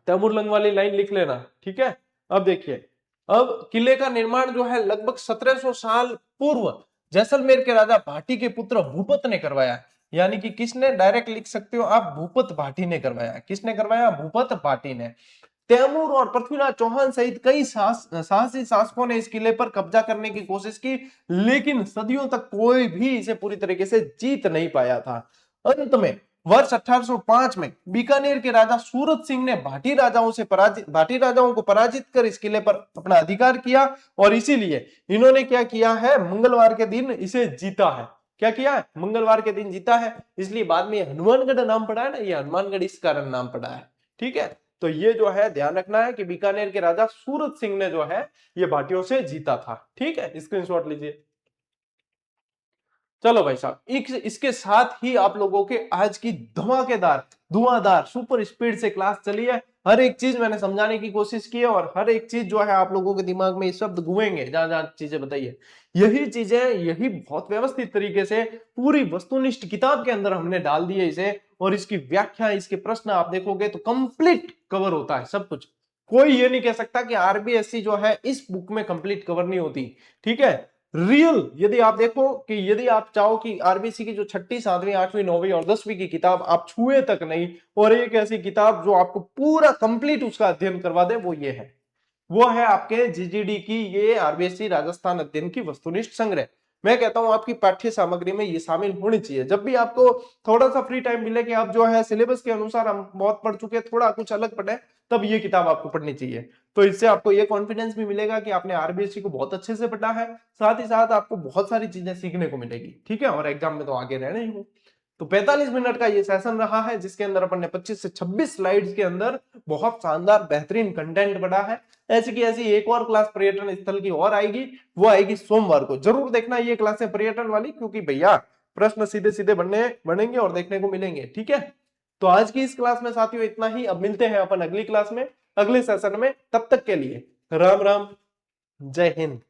तैमूर लंग वाली लाइन लिख लेना, ठीक है। अब देखिए, अब किले का निर्माण जो है लगभग 1700 साल पूर्व जैसलमेर के राजा भाटी के पुत्र भूपत ने करवाया। यानी कि किसने? डायरेक्ट लिख सकते हो आप, भूपत भाटी ने करवाया। किसने करवाया? भूपत भाटी ने। तैमूर और पृथ्वीराज चौहान सहित कई साहसी शासकों ने इस किले पर कब्जा करने की कोशिश की, लेकिन सदियों तक कोई भी इसे पूरी तरीके से जीत नहीं पाया था। अंत में वर्ष 1805 में बीकानेर के राजा सूरत सिंह ने भाटी राजाओं को पराजित कर इस किले पर अपना अधिकार किया, और इसीलिए इन्होंने क्या किया है? मंगलवार के दिन इसे जीता है। क्या किया है? मंगलवार के दिन जीता है, इसलिए बाद में हनुमानगढ़ नाम पड़ा है ना, ये हनुमानगढ़ इस कारण नाम पड़ा है, ठीक है। तो ये जो है ध्यान रखना है कि बीकानेर के राजा सूरत सिंह ने जो है ये भाटियों से जीता था, ठीक है। स्क्रीनशॉट लीजिए। चलो भाई साहब, इसके साथ ही आप लोगों के आज की धमाकेदार धुआंधार सुपर स्पीड से क्लास चली है। हर एक चीज मैंने समझाने की कोशिश की है, और हर एक चीज जो है आप लोगों के दिमाग में ये शब्द घूमेंगे, जहां जहां चीजें बताइए, यही चीजें, यही बहुत व्यवस्थित तरीके से पूरी वस्तुनिष्ठ किताब के अंदर हमने डाल दी है इसे। और इसकी व्याख्या, इसके प्रश्न आप देखोगे तो कंप्लीट कवर होता है सब कुछ। कोई ये नहीं कह सकता कि आरबीएससी जो है इस बुक में कंप्लीट कवर नहीं होती, ठीक है। रियल, यदि आप देखो कि यदि आप चाहो कि आरबीसी की जो 6ठी 7वीं 8वीं 9वीं और 10वीं की किताब आप छुए तक नहीं, और एक ऐसी किताब जो आपको पूरा कंप्लीट उसका अध्ययन करवा दे, वो ये है, वो है आपके जीजीडी की ये आरबीएससी राजस्थान अध्ययन की वस्तुनिष्ठ संग्रह। मैं कहता हूं आपकी पाठ्य सामग्री में ये शामिल होनी चाहिए। जब भी आपको थोड़ा सा फ्री टाइम मिले कि आप जो है सिलेबस के अनुसार हम बहुत पढ़ चुके, थोड़ा कुछ अलग पढ़े, तब ये किताब आपको पढ़नी चाहिए। तो इससे आपको ये कॉन्फिडेंस भी मिलेगा कि आपने आरबीएससी को बहुत अच्छे से पढ़ा है, साथ ही साथ आपको बहुत सारी चीजें सीखने को मिलेगी, ठीक है। और एग्जाम में तो आगे रहना ही हो। तो 45 मिनट का ये सेशन रहा है, जिसके अंदर अपन ने 25 से 26 स्लाइड्स के अंदर बहुत शानदार बेहतरीन कंटेंट पढ़ा है। ऐसी की ऐसी एक और क्लास पर्यटन स्थल की और आएगी, वो आएगी सोमवार को। जरूर देखना ये क्लासें पर्यटन वाली, क्योंकि भैया प्रश्न सीधे सीधे बनेंगे और देखने को मिलेंगे, ठीक है। तो आज की इस क्लास में साथियों इतना ही। अब मिलते हैं अपन अगली क्लास में, अगले सेशन में। तब तक के लिए राम राम, जय हिंद।